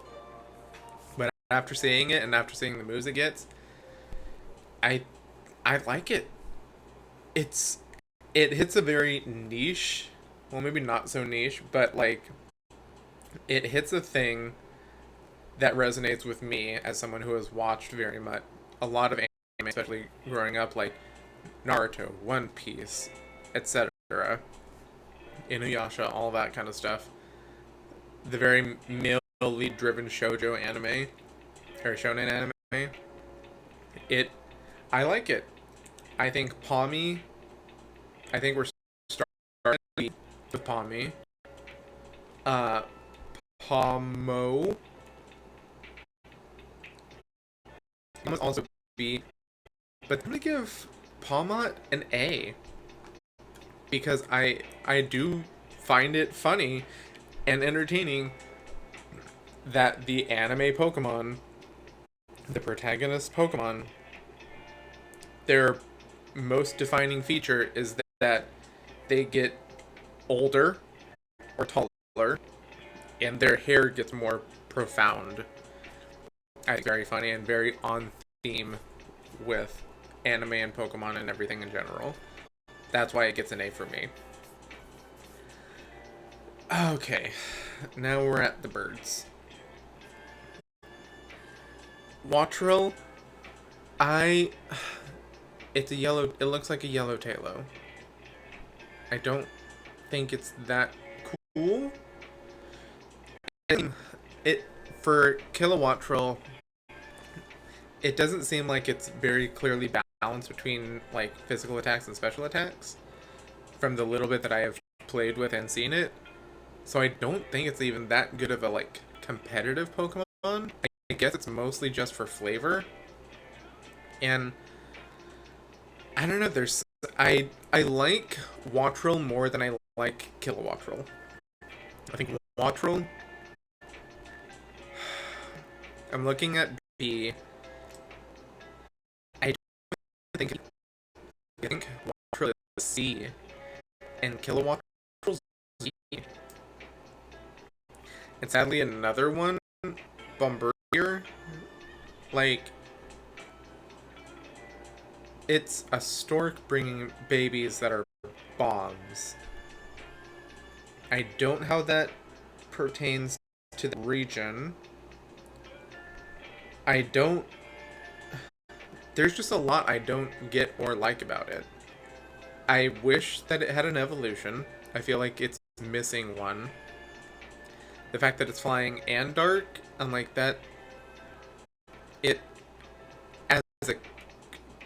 But after seeing it, and after seeing the moves it gets, I like it. It hits a very niche, well, maybe not so niche, but like it hits a thing that resonates with me as someone who has watched very much a lot of anime, especially growing up, like Naruto, One Piece, etc., Inuyasha, all that kind of stuff. the very male lead driven shoujo anime or shonen anime. It I like it. I think Pommy. I think we're starting with Pommy. Uh, Pomo must also be, but I'm gonna give Palmot an A because I do find it funny and entertaining that the anime Pokemon, the protagonist Pokemon, their most defining feature is that they get older or taller and their hair gets more profound. I think very funny and very on theme with anime and Pokemon and everything in general. That's why it gets an A for me. Okay, now we're at the birds. Wattrel, I... It's a yellow... It looks like a yellow Tailo. I don't think it's that cool. It for Kilowattrel, it doesn't seem like it's very clearly balanced between like physical attacks and special attacks from the little bit that I have played with and seen it. So I don't think it's even that good of a like competitive Pokemon. I guess it's mostly just for flavor. And I don't know, I like Wattrel more than I like Kilowattrel. I think Wattrel, I'm looking at B. I think Wattrel is C and Kilowattrel's Z. And sadly another one, Bombardier, like it's a stork bringing babies that are bombs. I don't know how that pertains to the region. I don't... There's just a lot I don't get or like about it. I wish that it had an evolution. I feel like it's missing one. The fact that it's flying and dark, I'm like that... It... As a...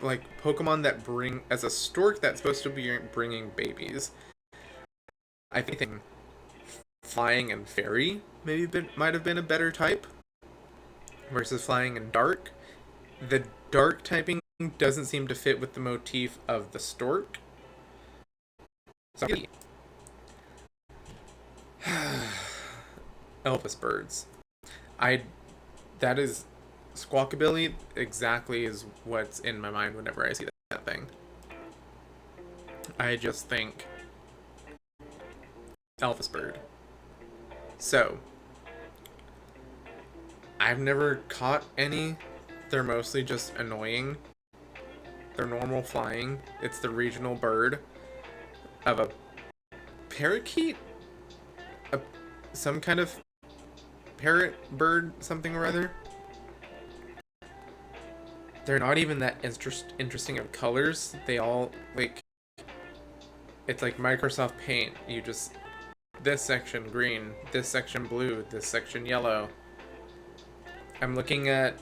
Like, Pokemon that bring... As a stork that's supposed to be bringing babies, I think flying and fairy might have been a better type versus flying and dark. The dark typing doesn't seem to fit with the motif of the stork. So Elvis birds. That is Squawkabilly exactly is what's in my mind whenever I see that thing. I just think Elvis bird. So, I've never caught any. They're mostly just annoying. They're normal flying. It's the regional bird of a parakeet? Some kind of parrot bird, something or other. They're not even that interesting of colors. They all, like... It's like Microsoft Paint. You just... This section green, this section blue, this section yellow. I'm looking at...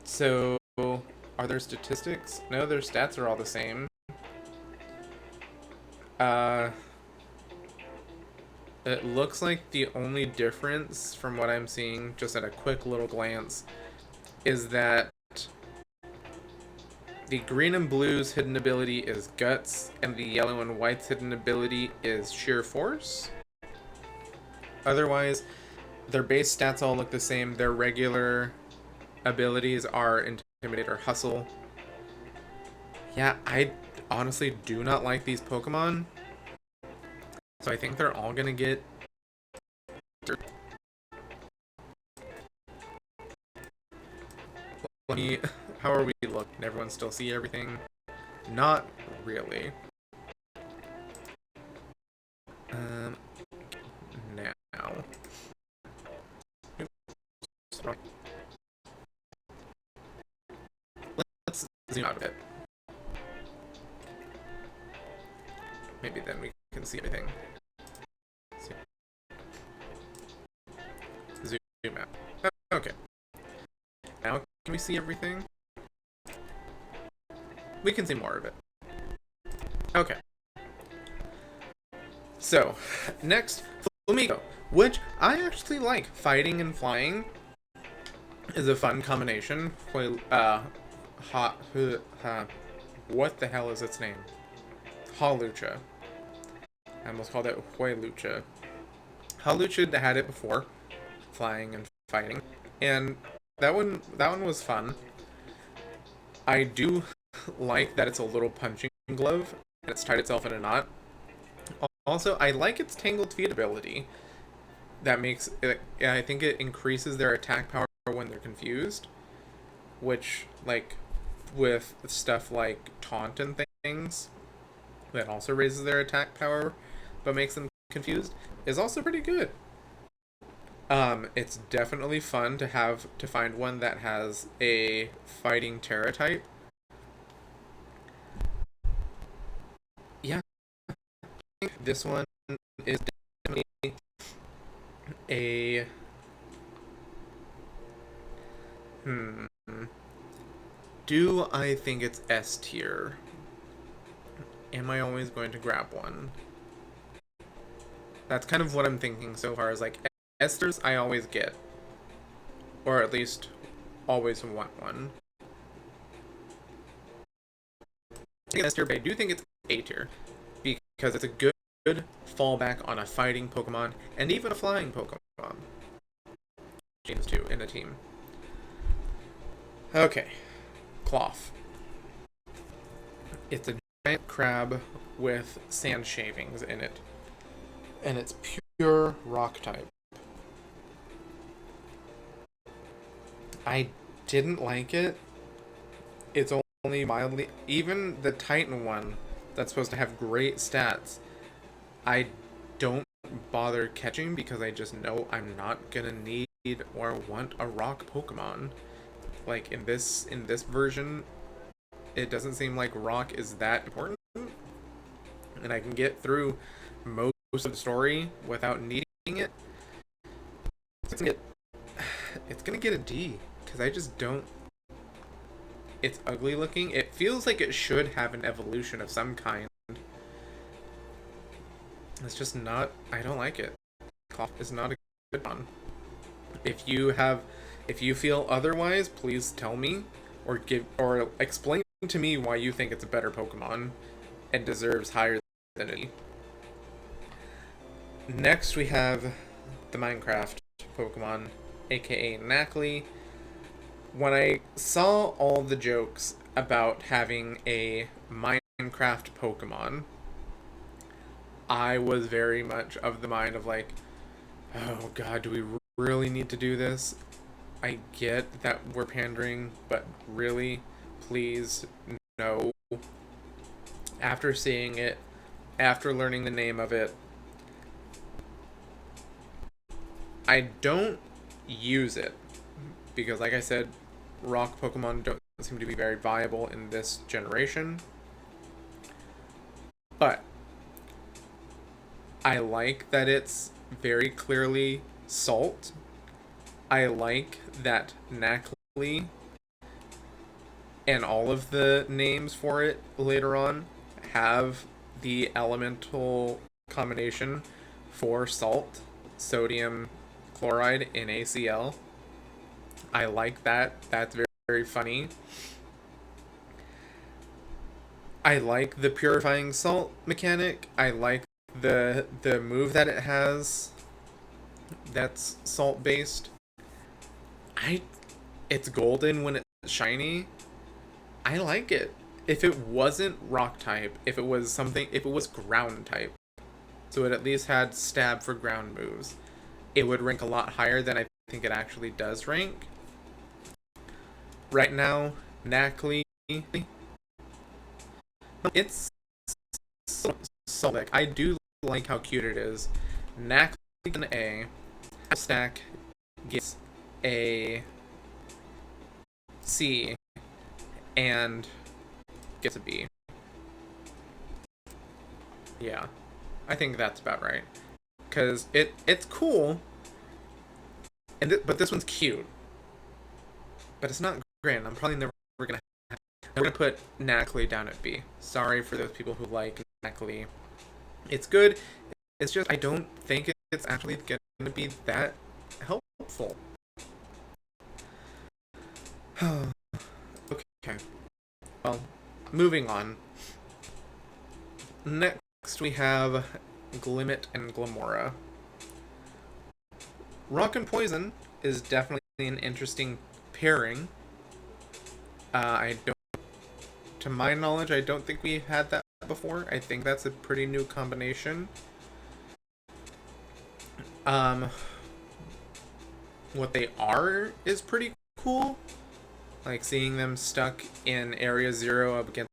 So, are there statistics? No, their stats are all the same. It looks like the only difference from what I'm seeing, just at a quick little glance, is that the green and blue's hidden ability is Guts, and the yellow and white's hidden ability is Sheer Force. Otherwise, their base stats all look the same. Their regular abilities are Intimidate or Hustle. Yeah, I honestly do not like these Pokemon. So I think they're all gonna get... Let me... How are we looking? Can everyone still see everything? Not really. Now. Let's zoom out a bit. Maybe then we can see everything. Can we see everything? We can see more of it. Okay. So, next, Flamingo, which I actually like. Fighting and flying is a fun combination. What the hell is its name? Hawlucha. I almost called it Huaylucha. Hawlucha had it before, flying and fighting, and that one was fun. I do like that it's a little punching glove and it's tied itself in a knot. Also, I like its Tangled Feet ability. That makes it, I think it increases their attack power when they're confused, which, like, with stuff like Taunt and things, that also raises their attack power, but makes them confused, is also pretty good. It's definitely fun to find one that has a fighting Terra type. Yeah, this one is definitely a Do I think it's S tier? Am I always going to grab one? That's kind of what I'm thinking so far, is like S tiers I always get. Or at least always want one. S tier, but I do think it's A tier. Because it's a good fallback on a fighting Pokemon and even a flying Pokemon. These two in a team. Okay. Cloth. It's a giant crab with sand shavings in it. And it's pure rock type. I didn't like it. It's only mildly... Even the Titan one that's supposed to have great stats, I don't bother catching because I just know I'm not gonna need or want a rock Pokemon. Like, in this version, it doesn't seem like rock is that important, and I can get through most of the story without needing it. It's gonna get a D, because I just don't... It's ugly looking. It feels like it should have an evolution of some kind. It's just not... I don't like it. Cloth is not a good one. If you feel otherwise, please tell me, or explain to me why you think it's a better Pokemon and deserves higher than it. Next, we have the Minecraft Pokemon, aka Knackley. When I saw all the jokes about having a Minecraft Pokemon, I was very much of the mind of like, oh god, do we really need to do this? I get that we're pandering, but really, please, no. After seeing it, after learning the name of it, I don't use it. Because, like I said, rock Pokemon don't seem to be very viable in this generation. But I like that it's very clearly salt. I like that Knackley and all of the names for it later on have the elemental combination for salt, sodium chloride, NaCl. I like that. That's very, very funny. I like the purifying salt mechanic. I like the move that it has that's salt based. It's golden when it's shiny. I like it. If it wasn't rock type, if it was ground type, so it at least had stab for ground moves, it would rank a lot higher than I think it actually does rank. Right now, Knackley, it's so like, I do like how cute it is. Knackley an A, Stack gets a C, and gets a B. Yeah, I think that's about right. Cause it's cool, but this one's cute, but it's not granted, I'm probably never gonna put Nackley down at B. Sorry for those people who like Nackley. It's good. It's just I don't think it's actually gonna be that helpful. Okay. Well, moving on. Next we have Glimmet and Glamora. Rock and Poison is definitely an interesting pairing. I don't, to my knowledge, I don't think we had that before. I think that's a pretty new combination. What they are is pretty cool. Like seeing them stuck in Area Zero up against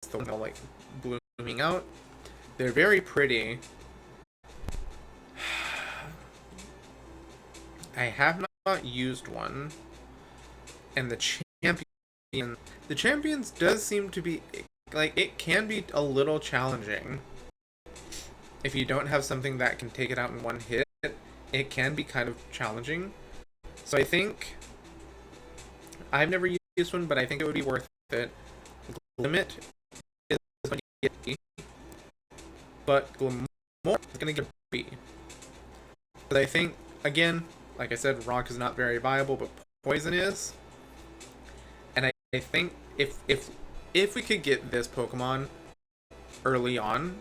the like blooming out. They're very pretty. I have not used one, and the champions does seem to be like it can be a little challenging if you don't have something that can take it out in one hit. It can be kind of challenging. So I think I've never used one, but I think it would be worth it. Glimmet is going to get B, but Glamora is going to get B. But I think, again, like I said, Rock is not very viable, but Poison is. And I think if we could get this Pokemon early on,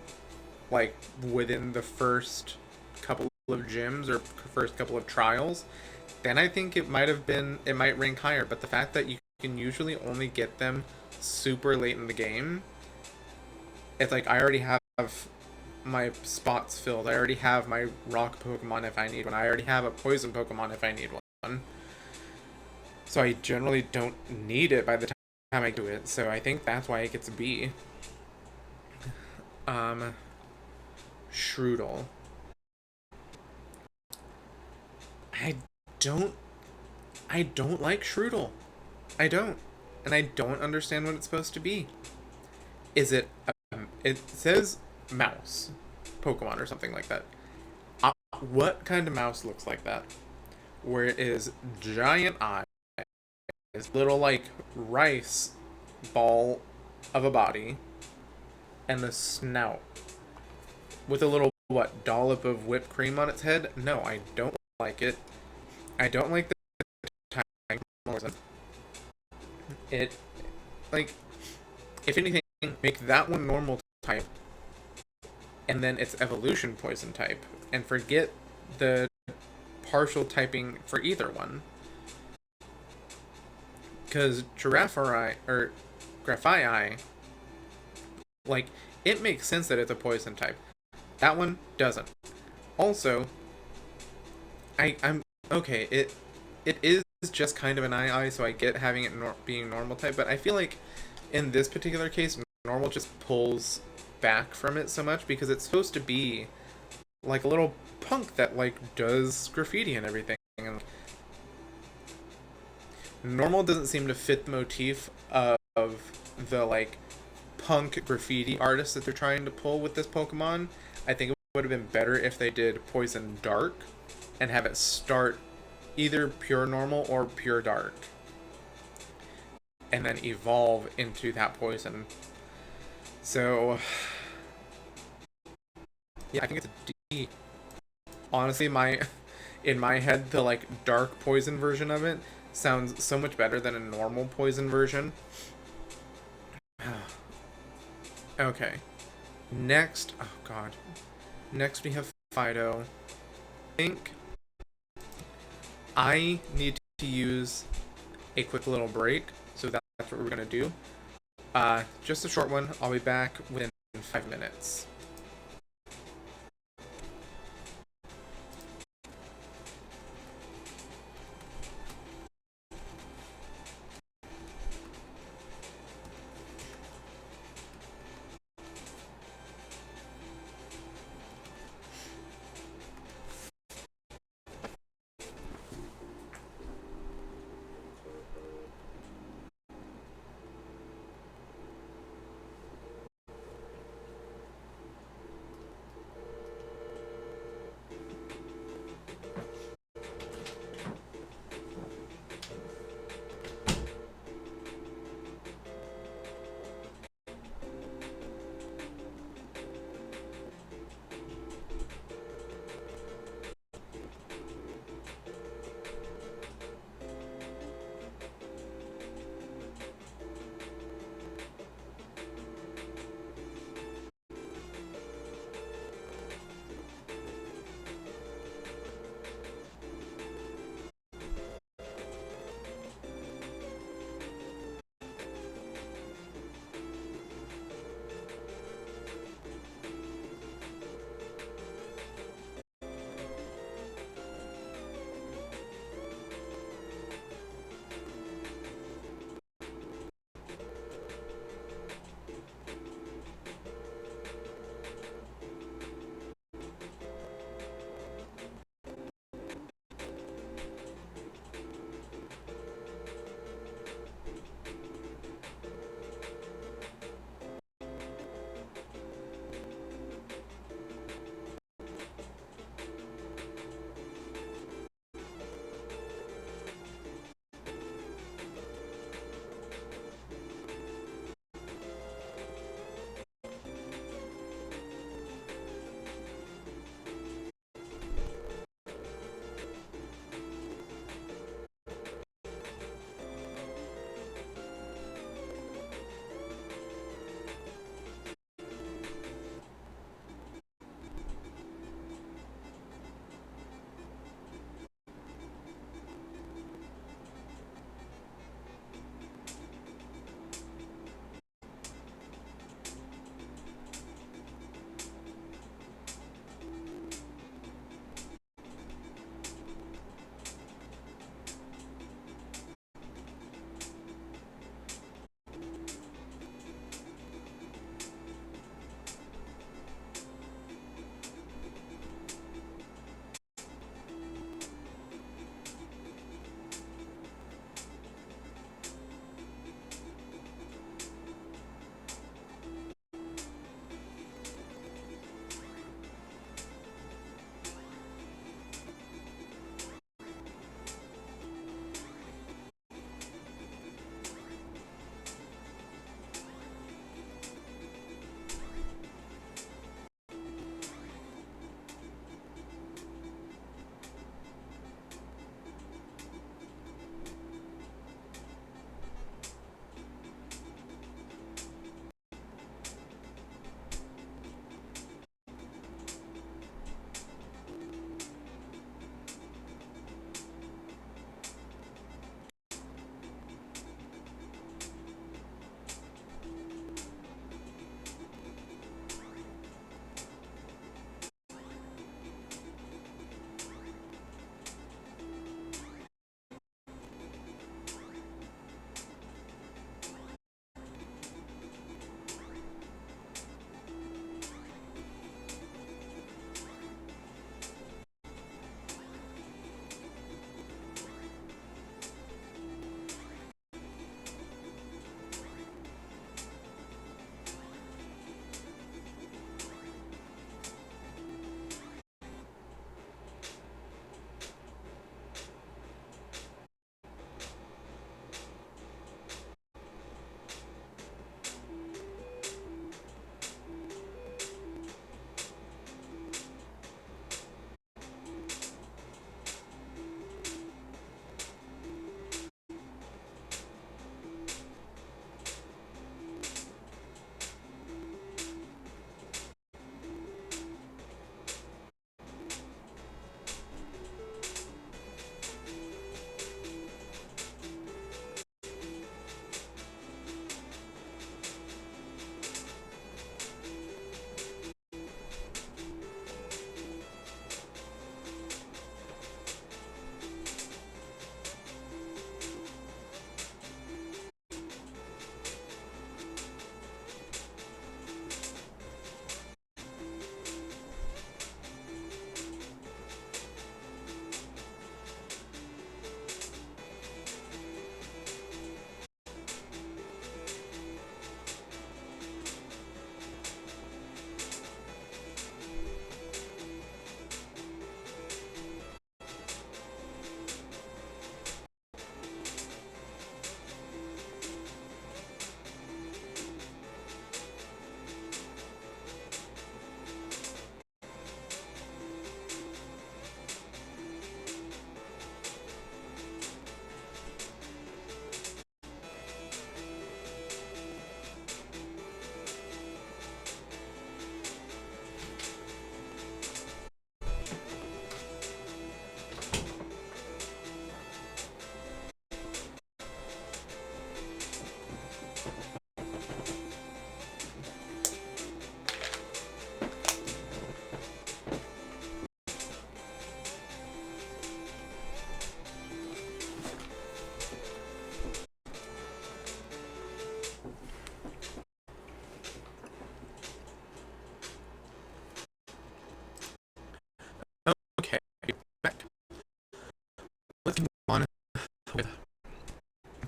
like within the first couple of gyms or first couple of trials, then I think it might rank higher. But the fact that you can usually only get them super late in the game, it's like I already have my spots filled. I already have my rock Pokemon if I need one. I already have a poison Pokemon if I need one. So I generally don't need it by the time I do it. So I think that's why it gets a B. Shroodle. I don't like Shroodle. I don't. And I don't understand what it's supposed to be. Is it it says mouse Pokemon or something like that. What kind of mouse looks like that? Where it is giant eyes, little like rice ball of a body, and a snout with a little dollop of whipped cream on its head? No, I don't like it. I don't like the time. It, like, if anything, make that one normal type, and then its evolution poison type, and forget the partial typing for either one. Because Graphii, like, it makes sense that it's a poison type. That one doesn't. Also, I'm okay. It is just kind of an II, so I get having it being normal type. But I feel like in this particular case, normal just pulls back from it so much because it's supposed to be like a little punk that like does graffiti and everything. And normal doesn't seem to fit the motif of the like punk graffiti artist that they're trying to pull with this Pokemon. I think it would have been better if they did Poison Dark and have it start either pure normal or pure dark and then evolve into that poison. So yeah, I think it's a D. Honestly, in my head, the like dark poison version of it sounds so much better than a normal poison version. Okay. Next, oh god. Next we have Fido. I think I need to use a quick little break, so that's what we're gonna do. Just a short one. I'll be back within 5 minutes.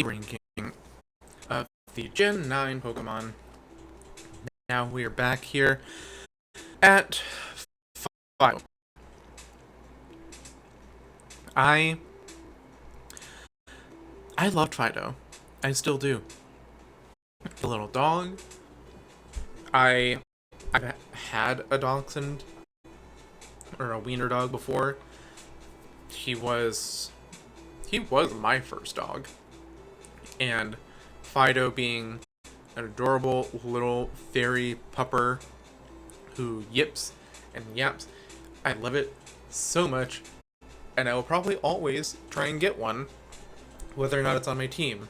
ranking of the Gen 9 Pokemon. Now we are back here at 5. I loved Fido. I still do. The little dog. I've had a dachshund or a wiener dog before. He was my first dog. And Fido being an adorable little fairy pupper who yips and yaps. I love it so much. And I will probably always try and get one, whether or not it's on my team.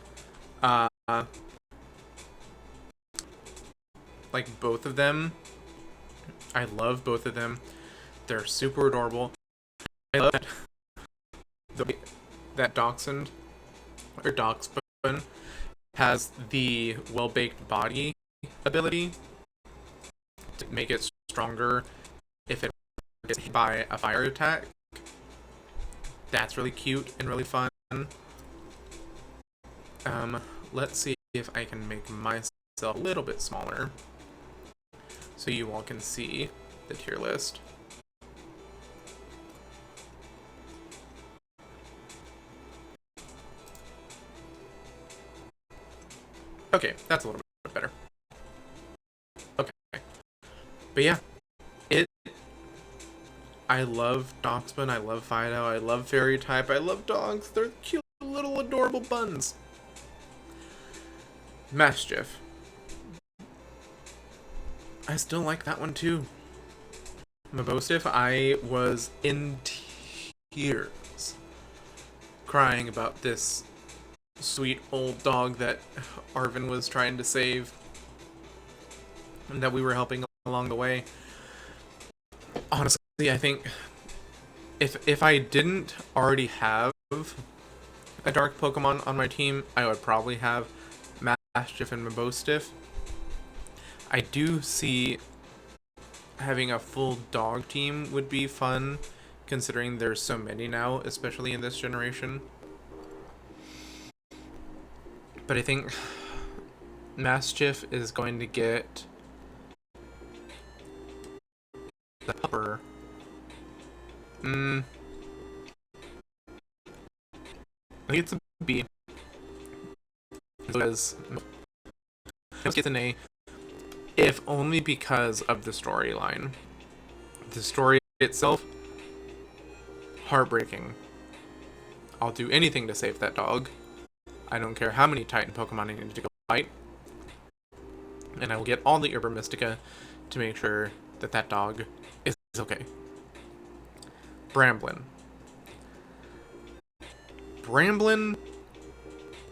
Like both of them. I love both of them. They're super adorable. I love that dachshund, or dachshund, has the well-baked body ability to make it stronger if it gets hit by a fire attack. That's really cute and really fun. Let's see if I can make myself a little bit smaller so you all can see the tier list. Okay, that's a little bit better. Okay. But yeah, I love Dachshund, I love Fido, I love Fairy type, I love dogs. They're cute little adorable buns. Mastiff. I still like that one too. Mabostiff, I was in tears crying about this sweet old dog that Arvin was trying to save and that we were helping along the way. Honestly, I think if I didn't already have a dark Pokemon on my team, I would probably have Mastiff and Mabostiff. I do see having a full dog team would be fun, considering there's so many now, especially in this generation. But I think Mastiff is going to get the pupper. I think it's a B. Because it gets an A, if only because of the storyline. The story itself, heartbreaking. I'll do anything to save that dog. I don't care how many Titan Pokemon I need to go fight. And I will get all the Herba Mystica to make sure that that dog is okay. Bramblin. Bramblin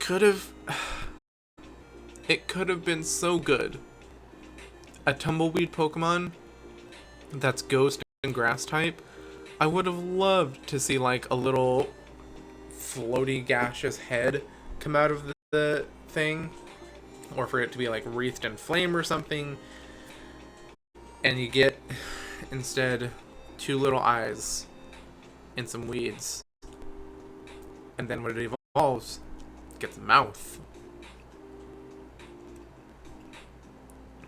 could have... It could have been so good. A Tumbleweed Pokemon that's Ghost and Grass type. I would have loved to see like a little floaty gaseous head come out of the thing, or for it to be like wreathed in flame or something, and you get instead 2 little eyes and some weeds, and then when it evolves, it gets a mouth.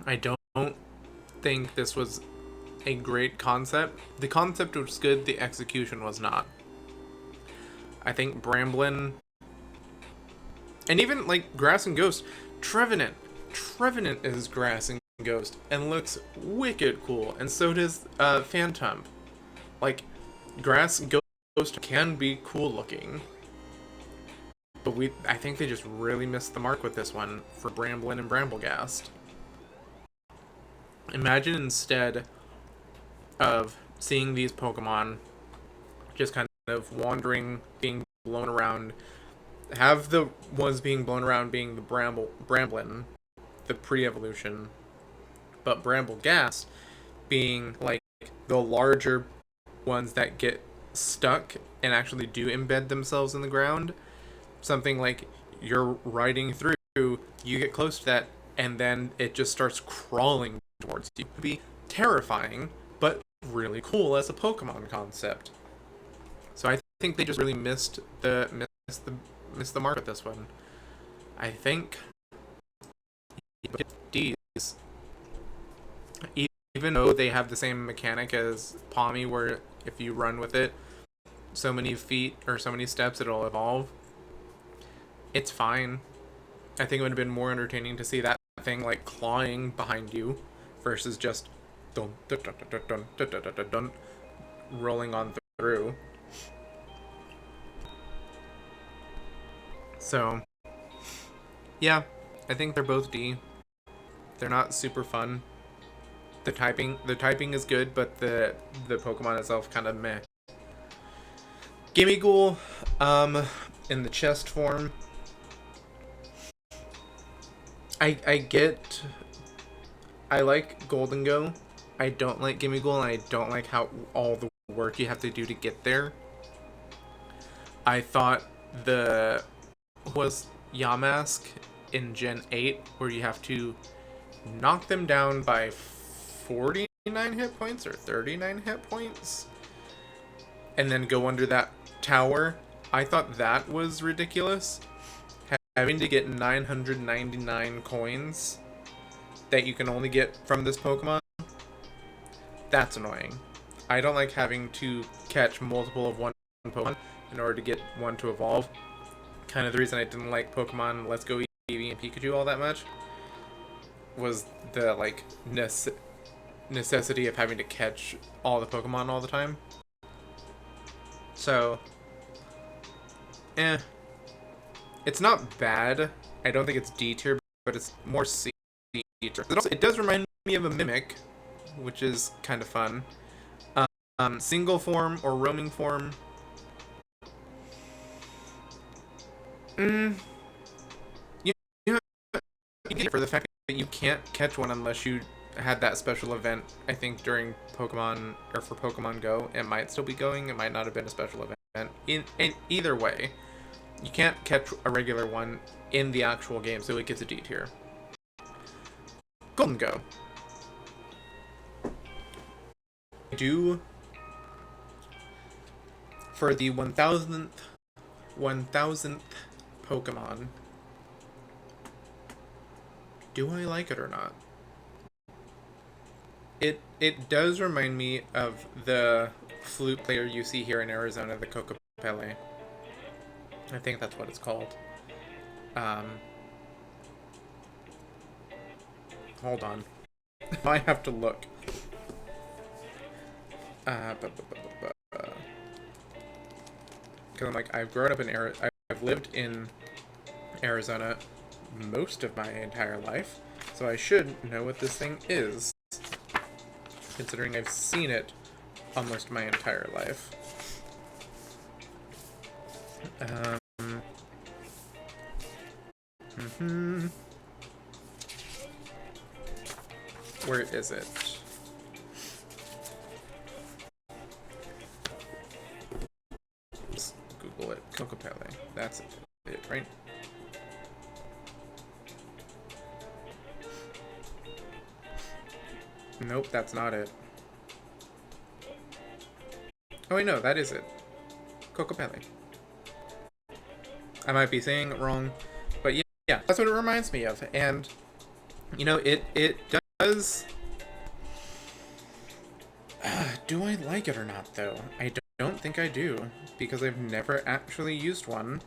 I don't think this was a great concept. The concept was good, the execution was not. I think Bramblin, and even like Grass and Ghost, Trevenant is Grass and Ghost and looks wicked cool, and so does Phantom. Like, Grass and Ghost can be cool looking, but I think they just really missed the mark with this one for Bramblin and Bramblegast. Imagine instead of seeing these Pokemon just kind of wandering, being blown around, have the ones being blown around being the Bramblin, the pre-evolution, but Bramblegast being like the larger ones that get stuck and actually do embed themselves in the ground. Something like you're riding through, you get close to that, and then it just starts crawling towards you. It would be terrifying, but really cool as a Pokemon concept. So I think they just really missed the mark with this one. I think D's, even though they have the same mechanic as Palmy, where if you run with it so many feet or so many steps, it'll evolve. It's fine. I think it would have been more entertaining to see that thing like clawing behind you versus just dun, dun, dun, dun, dun, dun, dun, dun, dun, dun, rolling on through. So, yeah, I think they're both D. They're not super fun. The typing is good, but the Pokemon itself kind of meh. Gimmighoul, in the chest form. I like Golden Go. I don't like Gimmighoul, and I don't like how all the work you have to do to get there. I thought was Yamask in Gen 8, where you have to knock them down by 49 hit points or 39 hit points, and then go under that tower. I thought that was ridiculous. Having to get 999 coins that you can only get from this Pokemon, that's annoying. I don't like having to catch multiple of one Pokemon in order to get one to evolve. Kind of the reason I didn't like Pokemon Let's Go Eevee and Pikachu all that much was the like necessity of having to catch all the Pokemon all the time. So, it's not bad. I don't think it's D tier, but it's more C tier. It does remind me of a Mimic, which is kind of fun. Single form or roaming form. You know, you get it for the fact that you can't catch one unless you had that special event. I think during Pokemon or for Pokemon Go, it might still be going. It might not have been a special event. In either way, you can't catch a regular one in the actual game, so it gets a D tier. Golden Go. I do for the 1000th Pokemon. Do I like it or not? It does remind me of the flute player you see here in Arizona, the Cocopele. I think that's what it's called. Hold on. I have to look. Because I'm like, I've grown up in I've lived in Arizona most of my entire life, so I should know what this thing is, considering I've seen it almost my entire life. Where is it? Let's Google it. Cocopele. That's it, right? Nope, that's not it. Oh wait, no, that is it. Cocopele. I might be saying it wrong, but yeah, that's what it reminds me of. And you know, it does. Do I like it or not, though? I don't think I do, because I've never actually used one,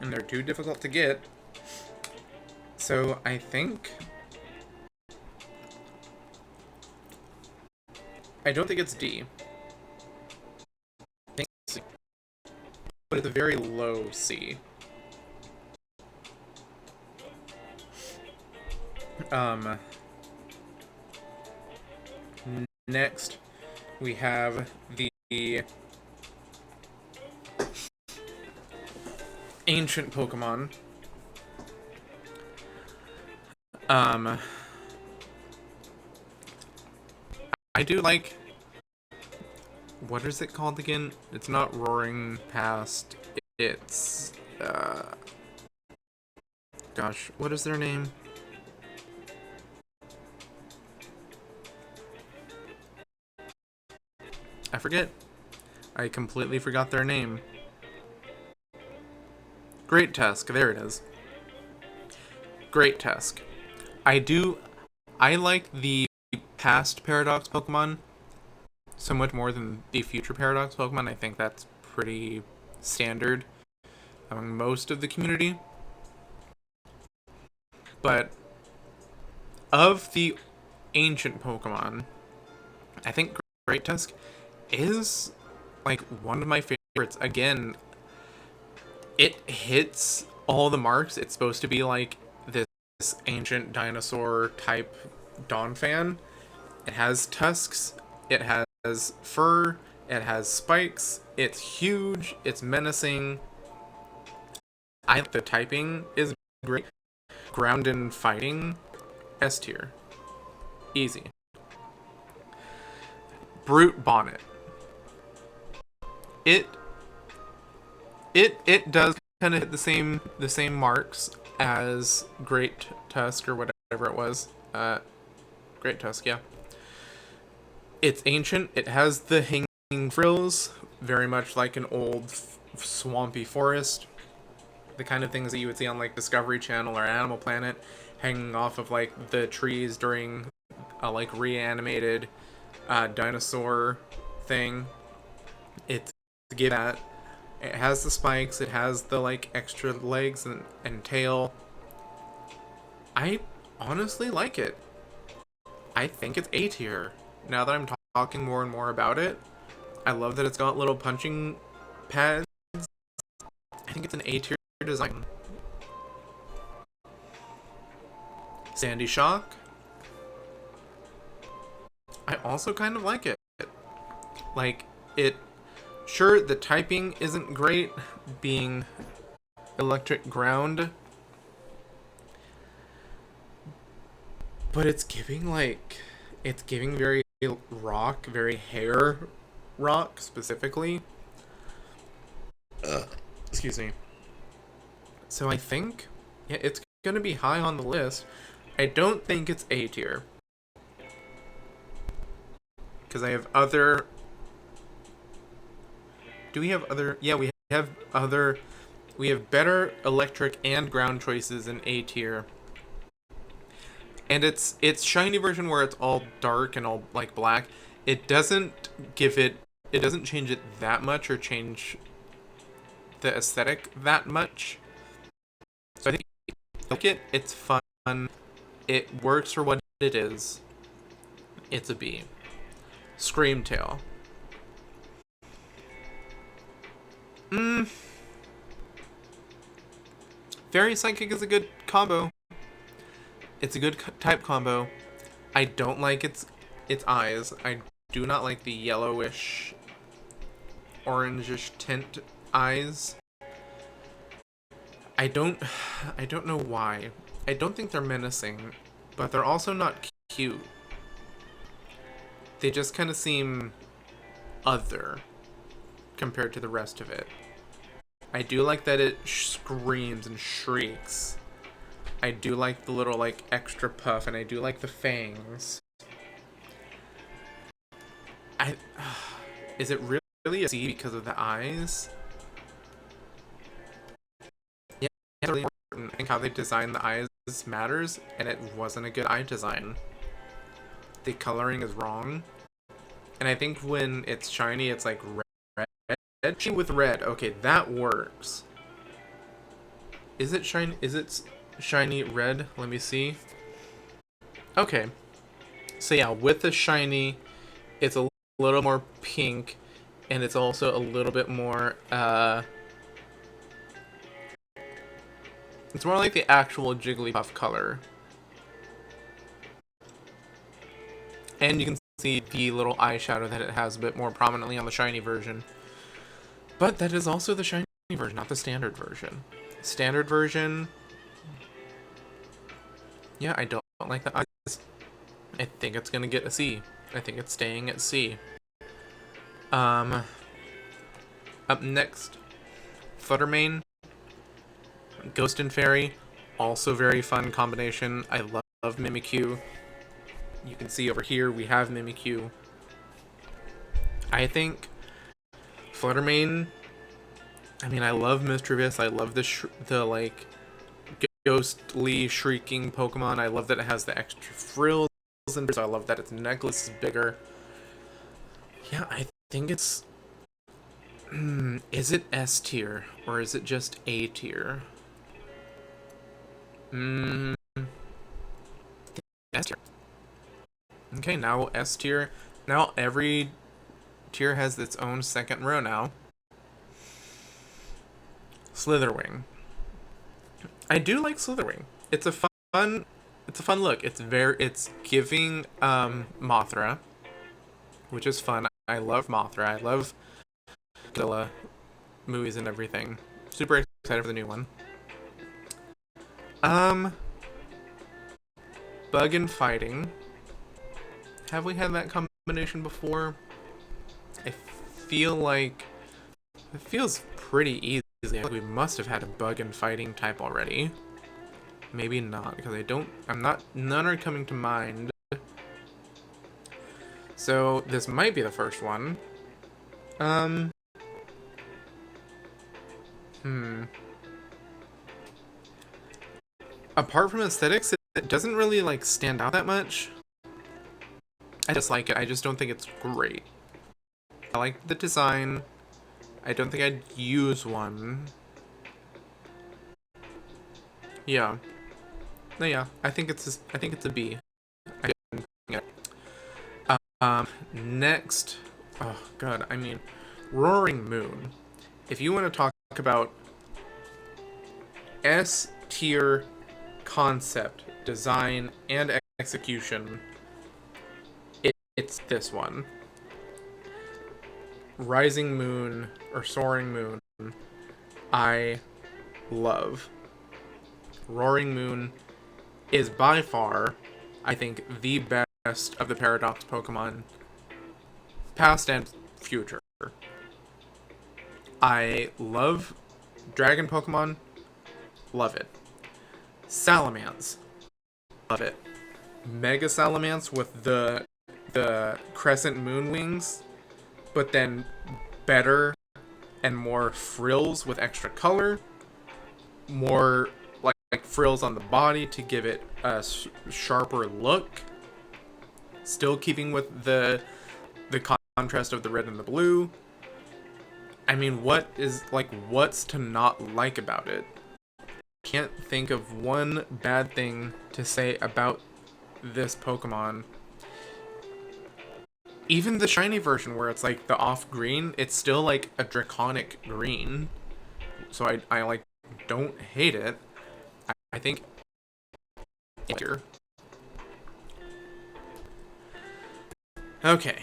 and they're too difficult to get. So I think I don't think it's D. I think it's C. But it's a very low C. Next, we have the ancient Pokemon. I do like... What is it called again? It's not Roaring Past. It's... Gosh, what is their name? I forget. I completely forgot their name. Great Tusk. There it is. Great Tusk. I like the past Paradox Pokemon so much more than the future Paradox Pokemon. I think that's pretty standard among most of the community. But of the ancient Pokemon, I think Great Tusk is like one of my favorites. Again, it hits all the marks. It's supposed to be like this ancient dinosaur type Donphan. It has tusks, it has fur, it has spikes, it's huge, it's menacing. I think the typing is great. Ground and fighting, S tier. Easy. Brute Bonnet. It does kind of hit the same marks as Great Tusk or whatever it was. Great Tusk, yeah. It's ancient. It has the hanging frills, very much like an old swampy forest. The kind of things that you would see on like Discovery Channel or Animal Planet, hanging off of like the trees during a like reanimated dinosaur thing. It's give that. It has the spikes. It has the like extra legs and tail. I honestly like it. I think it's A tier. Now that I'm talking more and more about it, I love that it's got little punching pads. I think it's an A tier design. Sandy Shock. I also kind of like it. Like, it... Sure, the typing isn't great, being electric ground. But it's giving, like... It's giving very rock, very hair rock, specifically. Excuse me. So I think... Yeah, it's gonna be high on the list. I don't think it's A tier. Because I have other... Do we have other... Yeah, we have other... We have better electric and ground choices in A tier. And it's shiny version where it's all dark and all like black. It doesn't give it... It doesn't change it that much or change the aesthetic that much. So I think like it. It's fun. It works for what it is. It's a B. Screamtail. Fairy Psychic is a good combo. It's a good type combo. I don't like its eyes. I do not like the yellowish, orangish tint eyes. I don't know why. I don't think they're menacing, but they're also not cute. They just kind of seem other compared to the rest of it. I do like that it screams and shrieks. I do like the little like extra puff, and I do like the fangs. Is it really a C because of the eyes? Yeah, it's really important. I think how they design the eyes matters, and it wasn't a good eye design. The coloring is wrong, and I think when it's shiny, it's like red with red. Okay, that works. Is it shiny? Is it shiny red? Let me see. Okay, so yeah, with the shiny, it's a little more pink, and it's also a little bit more it's more like the actual Jigglypuff color. And you can see the little eyeshadow that it has a bit more prominently on the shiny version. But that is also the shiny version, not the standard version. Standard version... Yeah, I don't like the eyes. I think it's gonna get a C. I think it's staying at C. Up next, Fluttermane. Ghost and Fairy. Also very fun combination. I love Mimikyu. You can see over here we have Mimikyu. I think Fluttermane I mean, I love Mischievous. I love the like ghostly shrieking Pokemon. I love that it has the extra frills, and so I love that its necklace is bigger. Yeah, I think it's. Is it S tier or is it just A tier? S tier. Okay, now S tier. Now every tier has its own second row now. Slitherwing. I do like Slitherwing. It's a fun look. It's giving Mothra, which is fun. I love Mothra. I love Godzilla movies and everything. Super excited for the new one. Bug and fighting. Have we had that combination before? I feel like it feels pretty easy. I feel like we must have had a bug and fighting type already. Maybe not, because none are coming to mind. So this might be the first one. Apart from aesthetics, it doesn't really like stand out that much. I just like it. I just don't think it's great. I like the design. I don't think I'd use one. Yeah. No, yeah. I think it's a B. Next. Oh god. I mean, Roaring Moon. If you want to talk about S tier concept, design, and execution, it's this one. Rising Moon or Soaring Moon, I love. Roaring Moon is by far, I think, the best of the Paradox Pokemon, past and future. I love Dragon Pokemon, love it. Salamence, love it. Mega Salamence with the crescent moon wings, but then better and more frills with extra color, more like frills on the body to give it a sharper look, still keeping with the contrast of the red and the blue. I mean, what's to not like about it? Can't think of one bad thing to say about this Pokemon. Even the shiny version where it's like the off green, it's still like a draconic green. So I like don't hate it. I think here. Okay.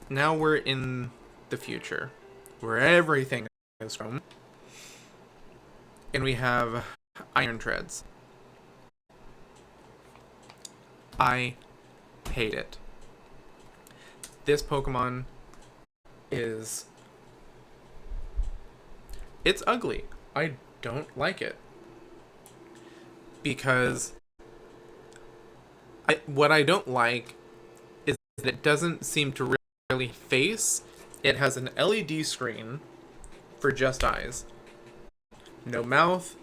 Now we're in the future, where everything is from. And we have Iron Treads. I hate it. This Pokemon it's ugly. I don't like it. Because what I don't like is that it doesn't seem to really face. It has an LED screen for just eyes. No mouth,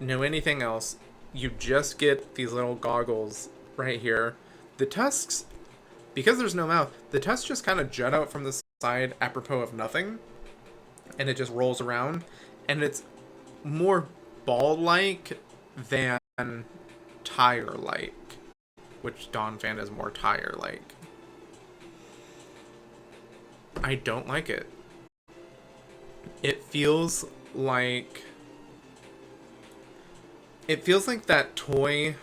no anything else. You just get these little goggles right here. The tusks, because there's no mouth, the tusks just kind of jut out from the side apropos of nothing. And it just rolls around. And it's more ball-like than tire-like. Which Donphan is more tire-like. I don't like it. It feels like that toy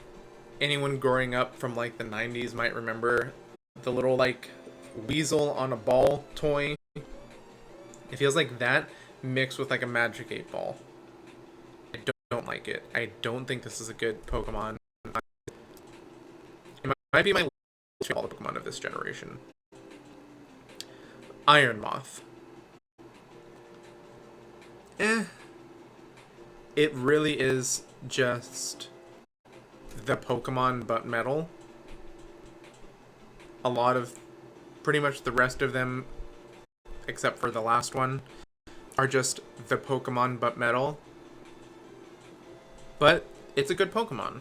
anyone growing up from like the 90s might remember, the little like weasel on a ball toy. It feels like that mixed with like a Magic 8 Ball. I don't like it. I don't think this is a good Pokemon. It might be my favorite Pokemon of this generation. Iron Moth. It really is just the Pokemon but metal. A lot of, pretty much the rest of them, except for the last one, are just the Pokemon but metal. But it's a good Pokemon.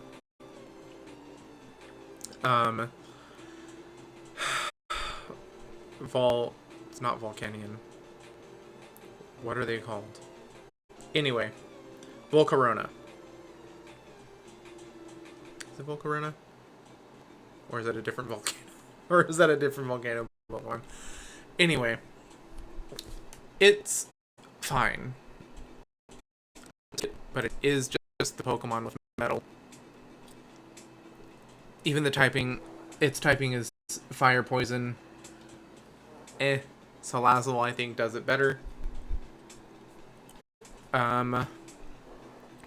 It's not Volcanion. What are they called? Anyway, Volcarona. Is it Volcarona? Or is that a different volcano? Or is that a different volcano Pokemon? Anyway, it's fine. But it is just the Pokemon with metal. Even the typing, its typing is fire poison. Salazzle, I think, does it better.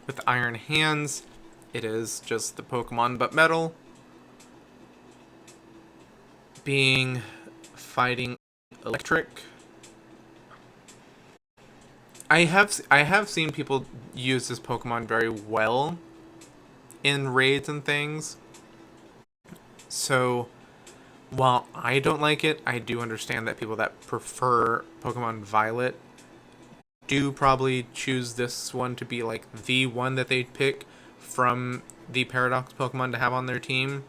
With Iron Hands, it is just the Pokemon but metal. Being fighting electric. I have seen people use this Pokemon very well in raids and things. So, while I don't like it, I do understand that people that prefer Pokemon Violet do probably choose this one to be like the one that they'd pick from the Paradox Pokemon to have on their team.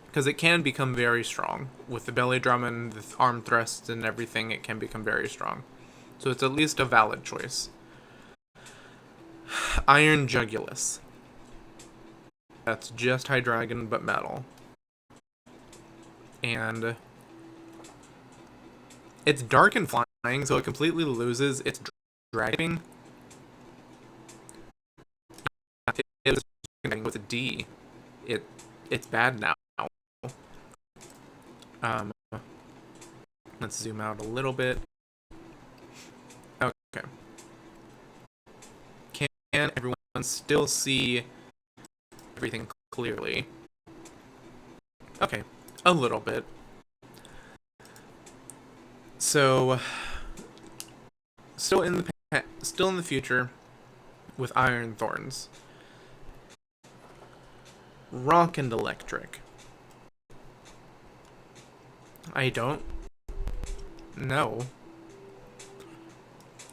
Because it can become very strong. With the belly drum and the arm thrusts and everything, it can become very strong. So it's at least a valid choice. Iron Jugulus. That's just Hydreigon but metal. And it's dark and flying, so it completely loses its dragging. It was with a D. It's bad now. Let's zoom out a little bit. Okay. Can everyone still see everything clearly? Okay, a little bit. So, still in the future with Iron Thorns. Rock and Electric. I don't know.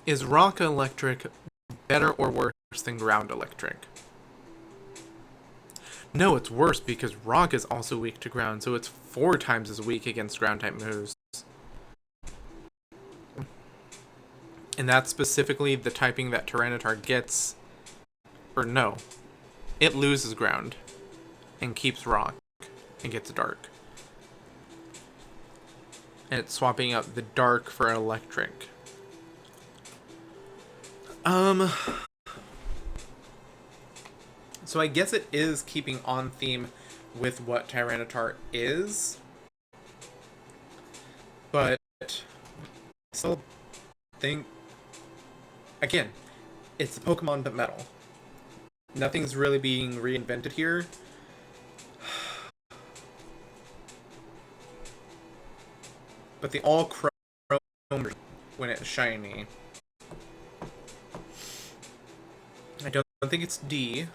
Is Rock Electric better or worse than Ground Electric? No, it's worse because Rock is also weak to ground, so it's 4 times as weak against ground type moves. And that's specifically the typing that Tyranitar gets. Or no. It loses ground and keeps Rock and gets Dark. And it's swapping out the Dark for Electric. So I guess it is keeping on theme with what Tyranitar is. But I still think, again, it's Pokemon but metal. Nothing's really being reinvented here. But the all chrome when it's shiny. I don't think it's D.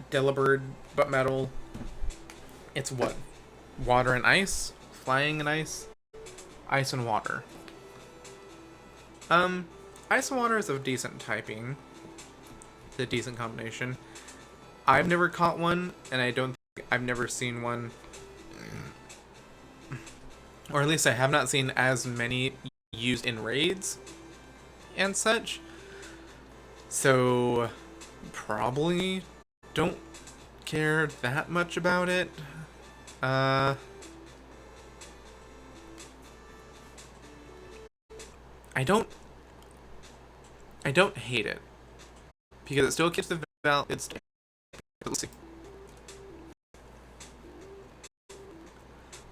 Delibird, but metal. It's what? Water and ice? Flying and ice? Ice and water. Ice and water is of decent typing. It's a decent combination. I've never caught one, and I've never seen one. Or at least I have not seen as many used in raids and such. So, probably don't care that much about it. I don't hate it. Because it still keeps the let's see.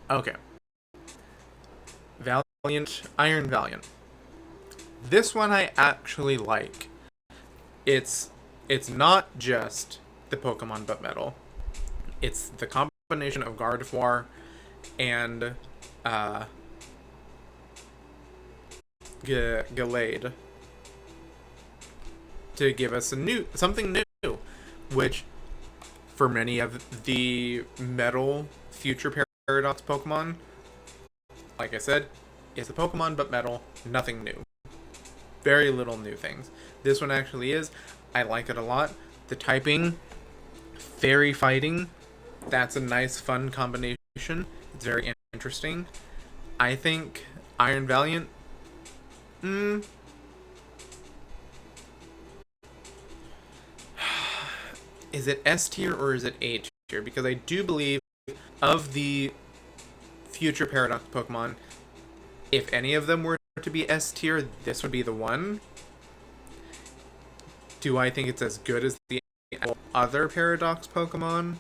Okay. Valiant, Iron Valiant. This one I actually like. It's not just the Pokemon but metal. It's the combination of Gardevoir and Gallade. to give us something new, which for many of the metal future paradox Pokemon, like I said, is a Pokemon but metal, nothing new. Very little new things. This one actually is. I like it a lot. The typing, fairy fighting, that's a nice fun combination. It's very interesting. I think Iron Valiant, is it S tier or is it A tier? Because I do believe of the future paradox Pokemon, if any of them were to be S tier, this would be the one. Do I think it's as good as the other paradox Pokemon?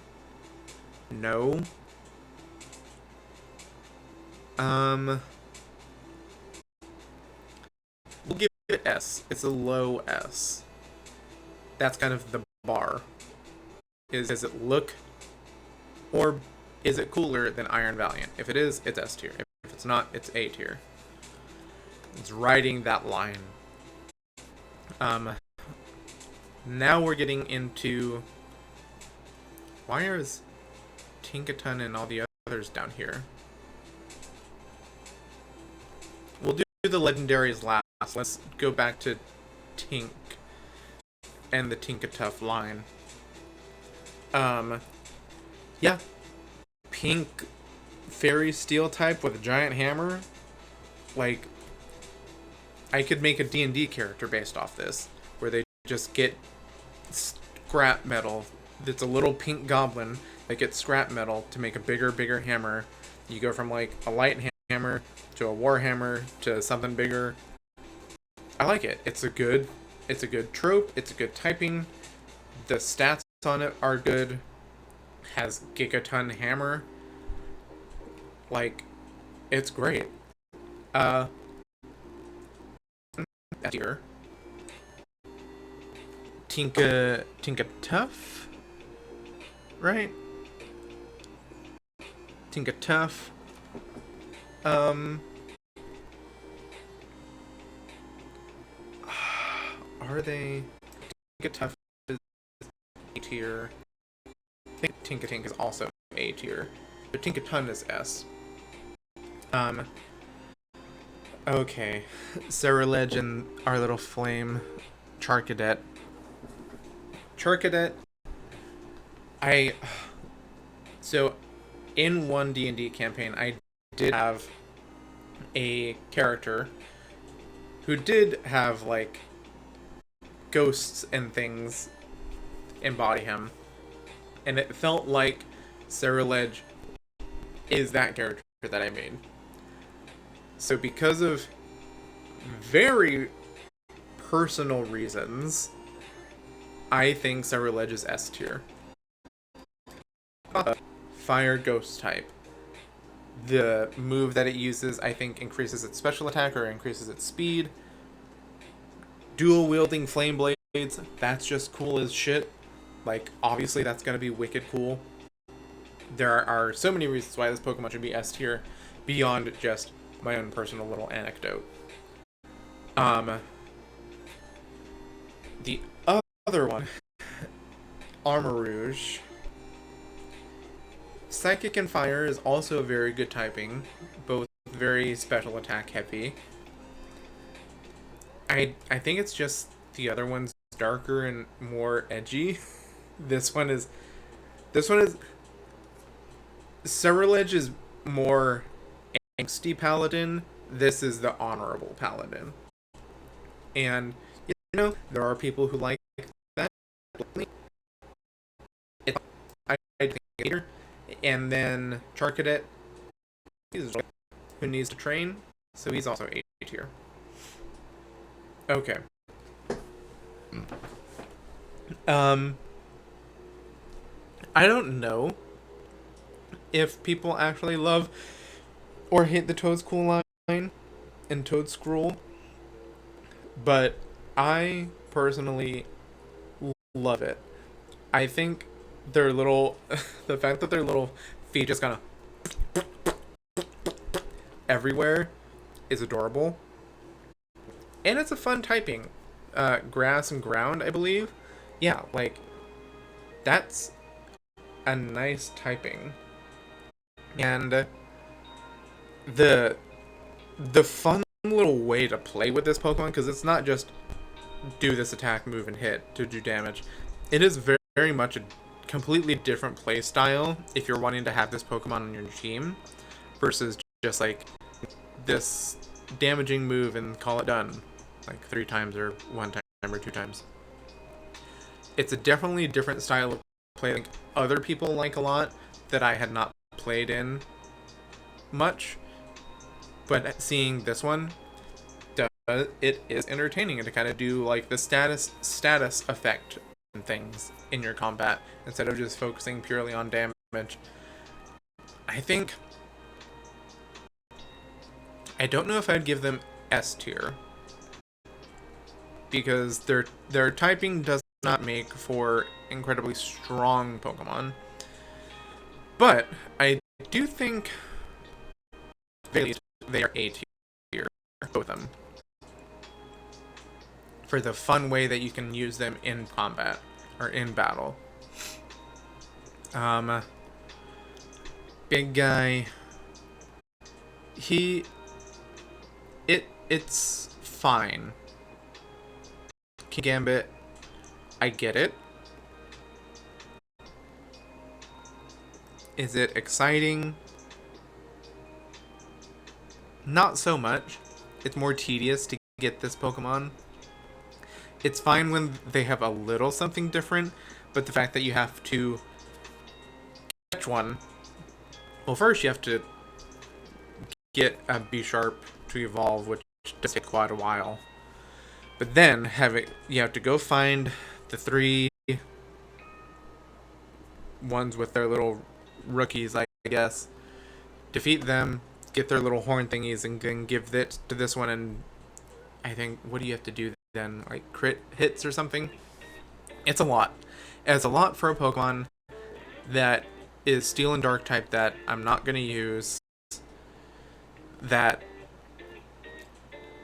No. We'll give it S. It's a low S. That's kind of the bar. Does it look, or is it cooler than Iron Valiant? If it is, it's S tier. If it's not, it's A tier. It's riding that line. Now we're getting into, why is Tinkaton and all the others down here? We'll do the legendaries last. Let's go back to Tink and the Tinkatuff line. Yeah. Pink fairy steel type with a giant hammer. Like, I could make a D&D character based off this, where they just get scrap metal. It's a little pink goblin that gets scrap metal to make a bigger hammer. You go from like a light hammer to a war hammer to something bigger. I like it. It's a good trope. It's a good typing. The stats on it are good. Has gigaton hammer. Like, it's great. Here. Tinkatuff, right? Tinkatuff. Are they? Tinkatuff is A tier. I think Tinkatink is also A tier, but Tinkaton is S. Okay, Ceruledge and our little flame Charcadet. So in one D&D campaign, I did have a character who did have like ghosts and things embody him, and it felt like Ceruledge is that character that I made. So because of very personal reasons, I think Ceruledge is S tier. Fire ghost type. The move that it uses, I think, increases its special attack or increases its speed. Dual wielding flame blades, that's just cool as shit. Like, obviously that's gonna be wicked cool. There are so many reasons why this Pokemon should be S tier, beyond just my own personal little anecdote. The other one, Armarouge. Psychic and Fire is also a very good typing, both very special attack heavy. I think it's just the other one's darker and more edgy. This one is Ceruledge is more angsty paladin. This is the honorable paladin. And you know, there are people who like that. I think later. And then Charcadet, who needs to train, so he's also A tier. Okay. I don't know if people actually love or hate the Toedscool line and Toedscruel, but I personally love it. I think their little, the fact that their little feet just kind of everywhere is adorable. And it's a fun typing. grass and ground, I believe. Yeah, like, that's a nice typing. And the the fun little way to play with this Pokemon, because it's not just do this attack, move, and hit to do damage. It is very, very much a completely different play style if you're wanting to have this Pokemon on your team versus just like this damaging move and call it done like 3 times or 1 time or 2 times. It's a definitely different style of play. I think other people like a lot that I had not played in much, but seeing this one, it is entertaining to kind of do like the status effect and things in your combat instead of just focusing purely on damage. I think I don't know if I'd give them S tier because their typing does not make for incredibly strong Pokemon, but I do think they are A tier, both of them, for the fun way that you can use them in combat or in battle. Big guy. It's fine. Gambit, I get it. Is it exciting? Not so much. It's more tedious to get this Pokemon. It's fine when they have a little something different, but the fact that you have to catch one... Well, first you have to get a B-Sharp to evolve, which does take quite a while. But then you have to go find the 3 ones with their little rookies, I guess. Defeat them, get their little horn thingies, and then give it to this one, and I think, what do you have to do then? Like, crit hits or something? It's a lot. It's a lot for a Pokemon that is Steel and Dark type that I'm not going to use. That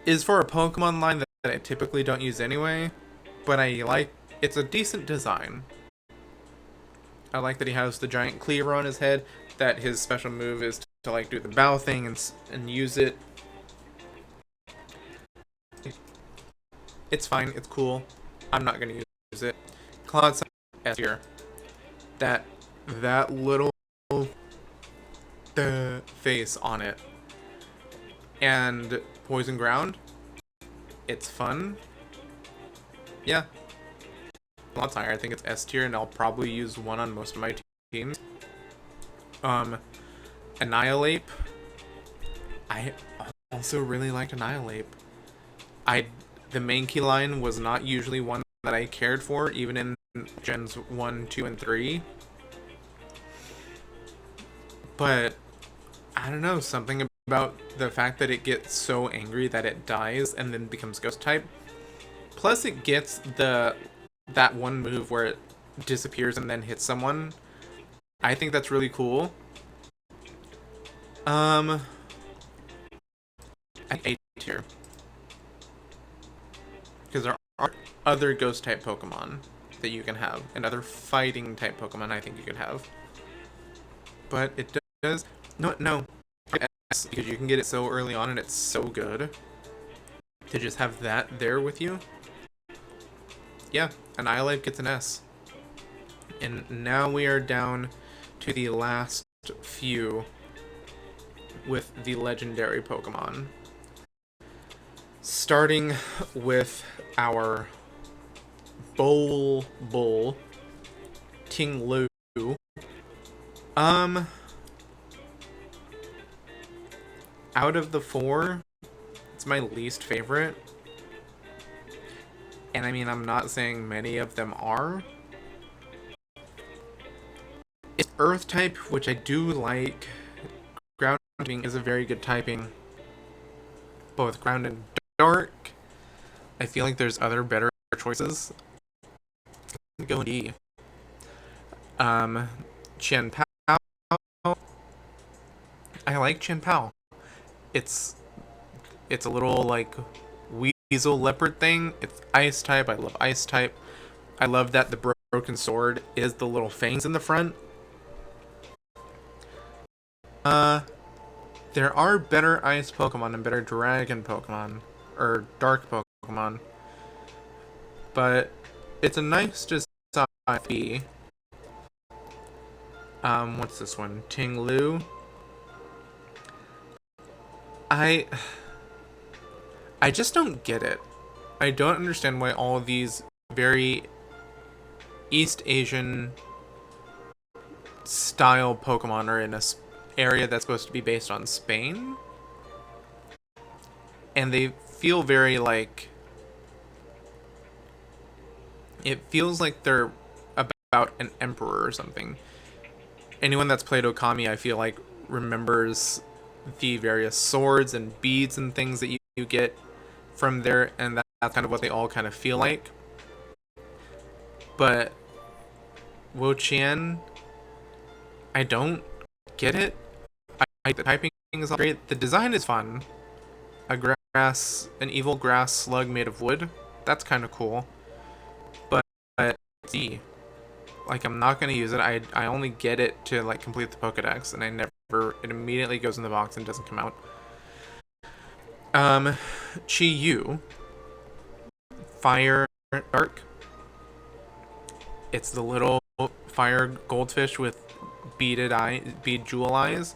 is for a Pokemon line that I typically don't use anyway, but I like, it's a decent design. I like that he has the giant cleaver on his head, that his special move is to like do the bow thing and use it. It's fine, it's cool. I'm not gonna use it. Cloud S here. That little face on it. And Poison Ground. It's fun. Yeah. Lots higher. I think it's S tier, and I'll probably use one on most of my teams. Annihilate. I also really liked Annihilate. The main key line was not usually one that I cared for, even in Gens 1, 2, and 3. But I don't know, something about the fact that it gets so angry that it dies and then becomes ghost type. Plus it gets that one move where it disappears and then hits someone. I think that's really cool. I A tier. Because there are other ghost type Pokemon that you can have, and other fighting type Pokemon I think you could have. But it does no. Because you can get it so early on and it's so good to just have that there with you. Yeah, Annihilate gets an S. And now we are down to the last few with the legendary Pokemon. Starting with our Bull, Ting-Lu. Out of the 4, it's my least favorite. And I mean, I'm not saying many of them are. It's Earth type, which I do like. Ground typing is a very good typing. Both Ground and Dark. I feel like there's other better choices. Go D. Chen Pao. I like Chen Pao. It's a little like weasel leopard thing. It's ice type. I love ice type. I love that the broken sword is the little fangs in the front. There are better ice Pokemon and better dragon Pokemon. Or dark Pokemon. But it's a nice design. What's this one? Ting Lu. I just don't get it. I don't understand why all of these very East Asian style Pokemon are in a area that's supposed to be based on Spain. And they feel very like... It feels like they're about an emperor or something. Anyone that's played Okami, I feel like, remembers the various swords and beads and things that you get from there, and that's kind of what they all kind of feel like. But Wo-Chien, I don't get it. The typing is all great. The design is fun. An evil grass slug made of wood. That's kind of cool. But see, like, I'm not gonna use it. I only get it to like complete the Pokedex, and I never. It immediately goes in the box and doesn't come out. Chi-Yu, Fire Dark. It's the little fire goldfish with bead jewel eyes.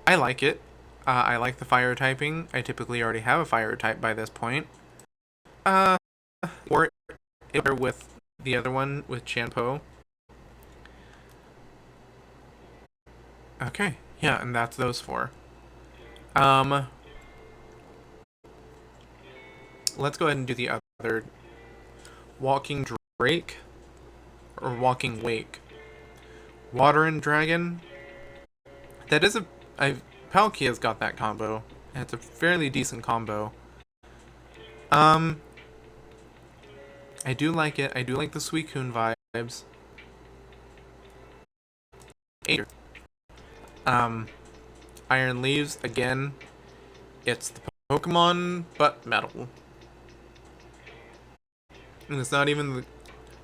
I like it. I like the fire typing. I typically already have a fire type by this point. Or with the other one with Chanpo. Okay, yeah, and that's those four. Let's go ahead and do the other. Walking Drake or Walking Wake. Water and Dragon. That is Palkia's got that combo, and it's a fairly decent combo. I do like it. I do like the Suicune vibes. Iron Leaves, again, it's the Pokemon, but metal. And it's not even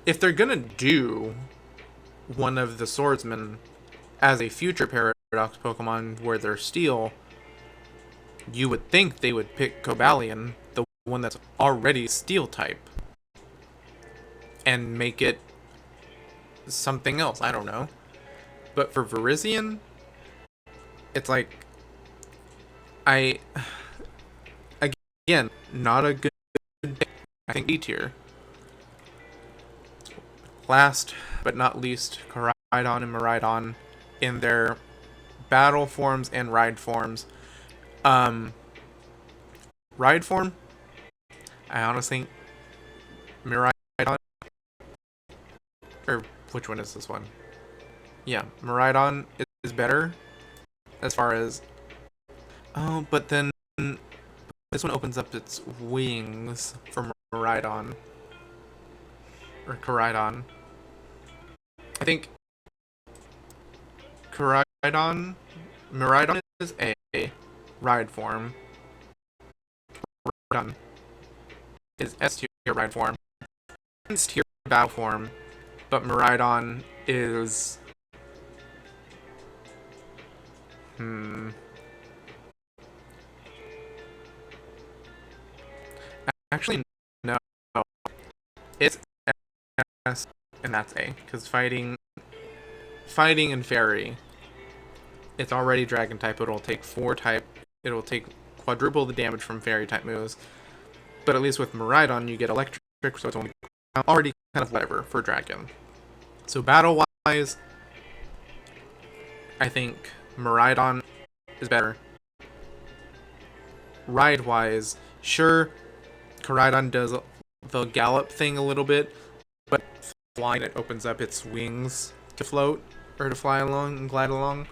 if they're gonna do one of the swordsmen as a future Paradox Pokemon where they're steel, you would think they would pick Cobalion, the one that's already steel type, and make it something else. I don't know. But for Virizion, it's like, again, not a good pick. I think D tier. Last but not least, Koraidon and Miraidon in their battle forms and ride forms. Ride form, I honestly, Miraidon, or which one is this one? Yeah, Miraidon is better as far as... Oh, but then this one opens up its wings for Miraidon. Or Koraidon. I think Miraidon is a ride form. Miraidon is S tier ride form. S tier battle form. But Miraidon is... Actually, no. It's S, and that's A. Because fighting and fairy, it's already dragon type. It'll take it'll take quadruple the damage from fairy type moves. But at least with Miraidon, you get electric, so it's already kind of whatever for dragon. So battle wise, I think Miraidon is better. Ride wise, sure, Koraidon does the gallop thing a little bit, but flying, it opens up its wings to float or to fly along and glide along.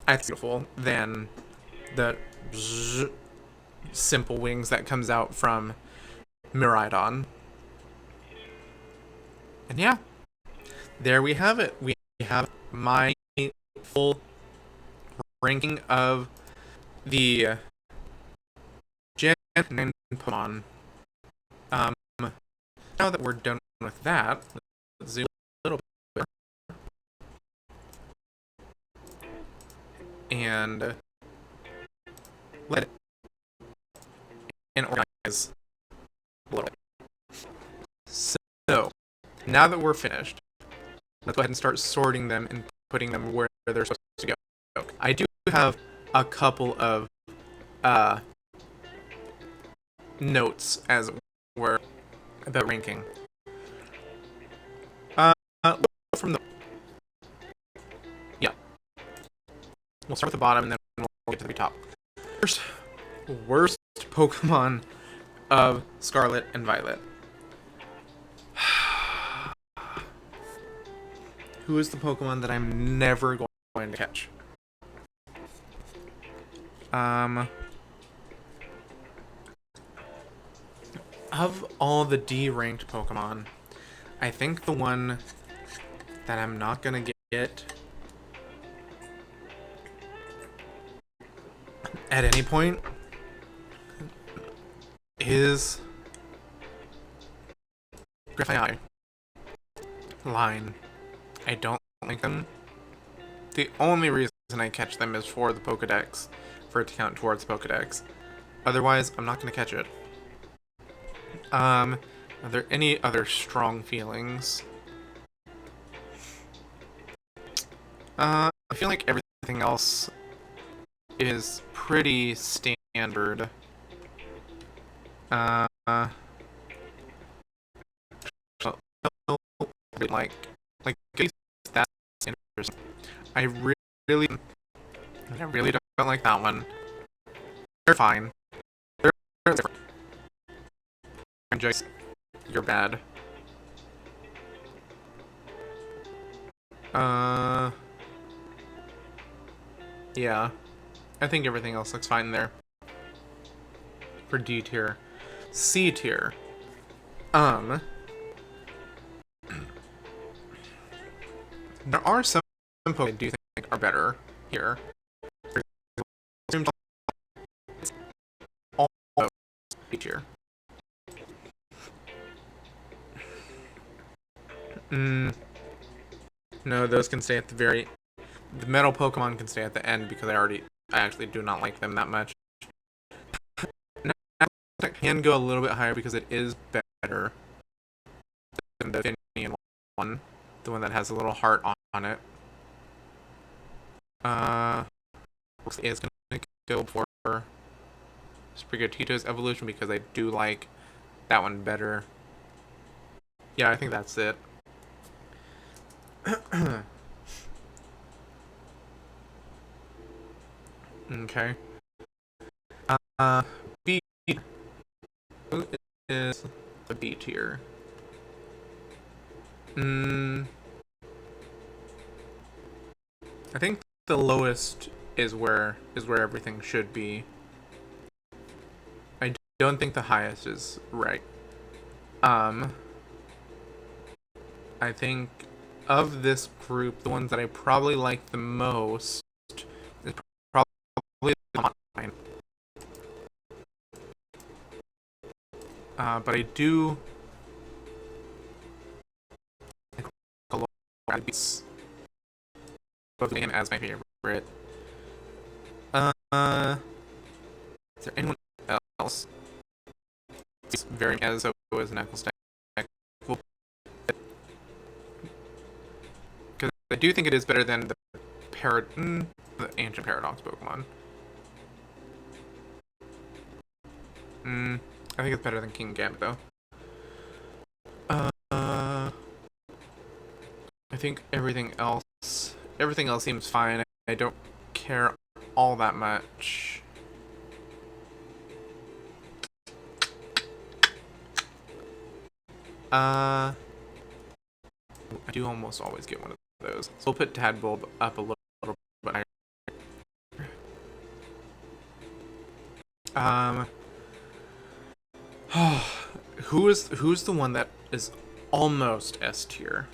That's beautiful than the simple wings that comes out from Miraidon. And yeah, there we have it. We have my full ranking of the Gen 9 Pokemon. Um, now that we're done with that, let's zoom a little bit and let it and organize a little bit. So, now that we're finished, let's go ahead and start sorting them and putting them where they're supposed to go. I do have a couple of notes, as it were, about ranking. From the we'll start with the bottom and then we'll get to the top. First, worst Pokemon of Scarlet and Violet. Who is the Pokemon that I'm never going to catch? Of all the D-ranked Pokemon, I think the one that I'm not gonna get at any point is Griffey line. I don't like them. The only reason I catch them is for the Pokedex, for it to count towards the Pokedex. Otherwise, I'm not gonna catch it. Are there any other strong feelings? I feel like everything else is pretty standard. Like that's interesting. I really don't like that one. They're fine. They're just you're bad. Yeah. I think everything else looks fine there. For D tier. C tier. There are some Pokemon I do think are better here. All D tier. No, those can stay at the very... The metal Pokemon can stay at the end because I actually do not like them that much. Now, I can go a little bit higher because it is better than the Finian one. The one that has a little heart on it. Is going to go for Sprigatito's evolution because I do like that one better. Yeah, I think that's it. Okay. B. Who is the B tier? I think the lowest is where everything should be. I don't think the highest is right. I think of this group, the ones that I probably like the most is probably mine. But I do both him as my favorite. Is there anyone else? It's very as so as an Knuckles deck. Because I do think it is better than the ancient Paradox Pokemon. I think it's better than King Gambit though. I think everything else seems fine. I don't care all that much. I do almost always get one of those. So we'll put Tadbulb up a little bit higher. Who's the one that is almost S tier?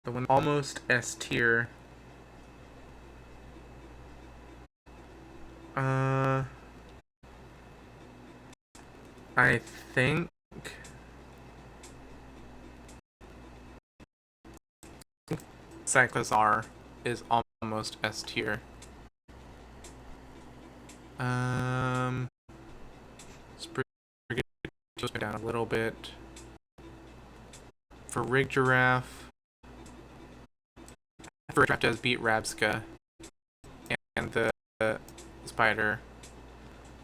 The one almost S tier. I think Cyclozar is almost S tier. Just go down a little bit. For Rig Giraffe, Giraffe does beat Rabska and the spider.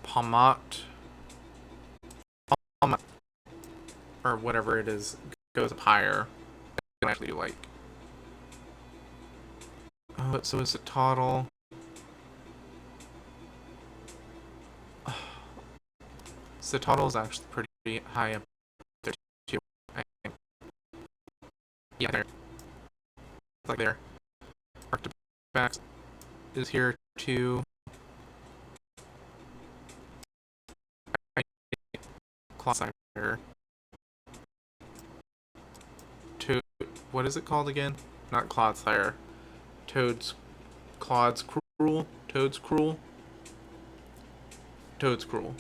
Palmot, or whatever it is, goes up higher. I actually like. Oh, so is it Toddle? Toddle is actually pretty high up there too, I think. Yeah, there. Like there. Arctibax is here too. Clodsire. Toad. What is it called again? Not Clodsire. Toad's Cruel. Toad's Cruel. Toad's Cruel.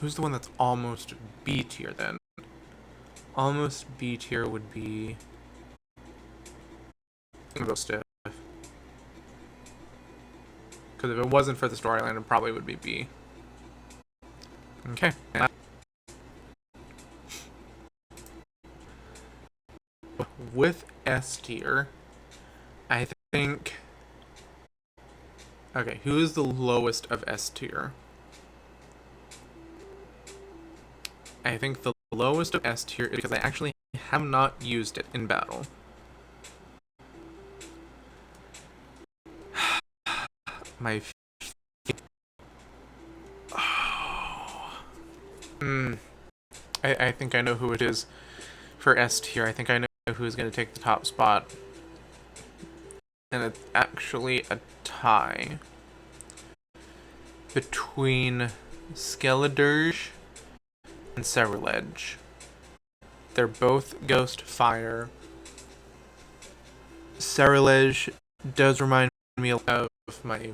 Who's the one that's almost B tier then? Almost B tier would be. I'm gonna go Stiff. Because if it wasn't for the storyline, it probably would be B. Okay. With S tier, I think. Okay, who is the lowest of S tier? I think the lowest of S tier is because I actually have not used it in battle. My. I think I know who it is for S tier. I think I know who's going to take the top spot. And it's actually a tie between Skeledirge and Cerulege. They're both Ghost Fire. Cerulege does remind me of my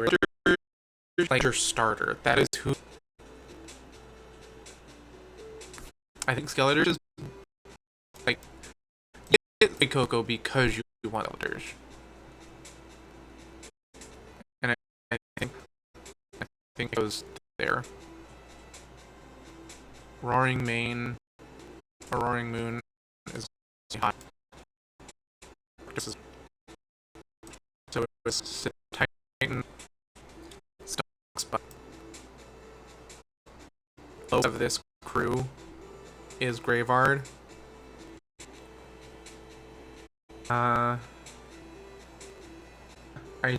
Ranger starter. That is who. I think Skeledirge is like get Big Coco because you want Skeledirge. And I think it goes there. Roaring Moon is hot. So it's Titan stocks, but most of this crew is Graveyard. I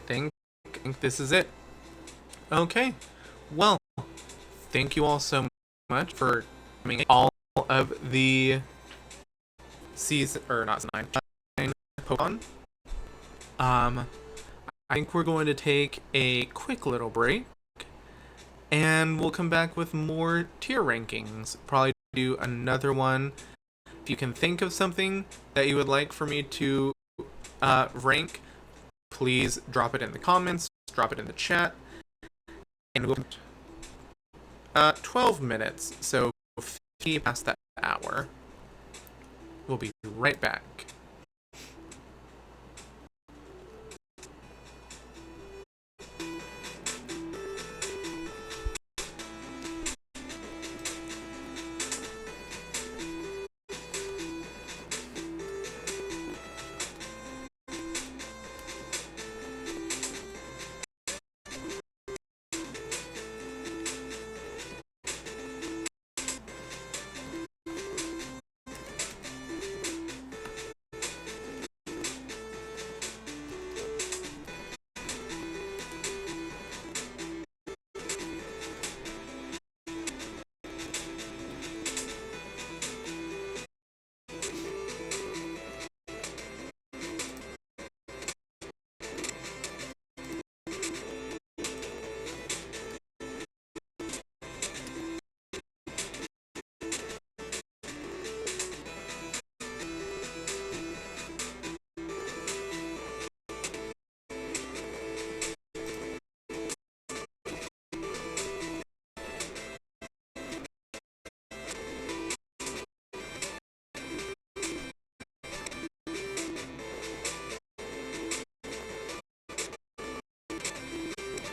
think this is it. Okay. Well, thank you all so much for coming. All of the season, or not 9 Pokemon. I think we're going to take a quick little break, and we'll come back with more tier rankings. Probably do another one. If you can think of something that you would like for me to rank, please drop it in the comments, drop it in the chat, and we'll 12 minutes, so 50 past that hour. We'll be right back.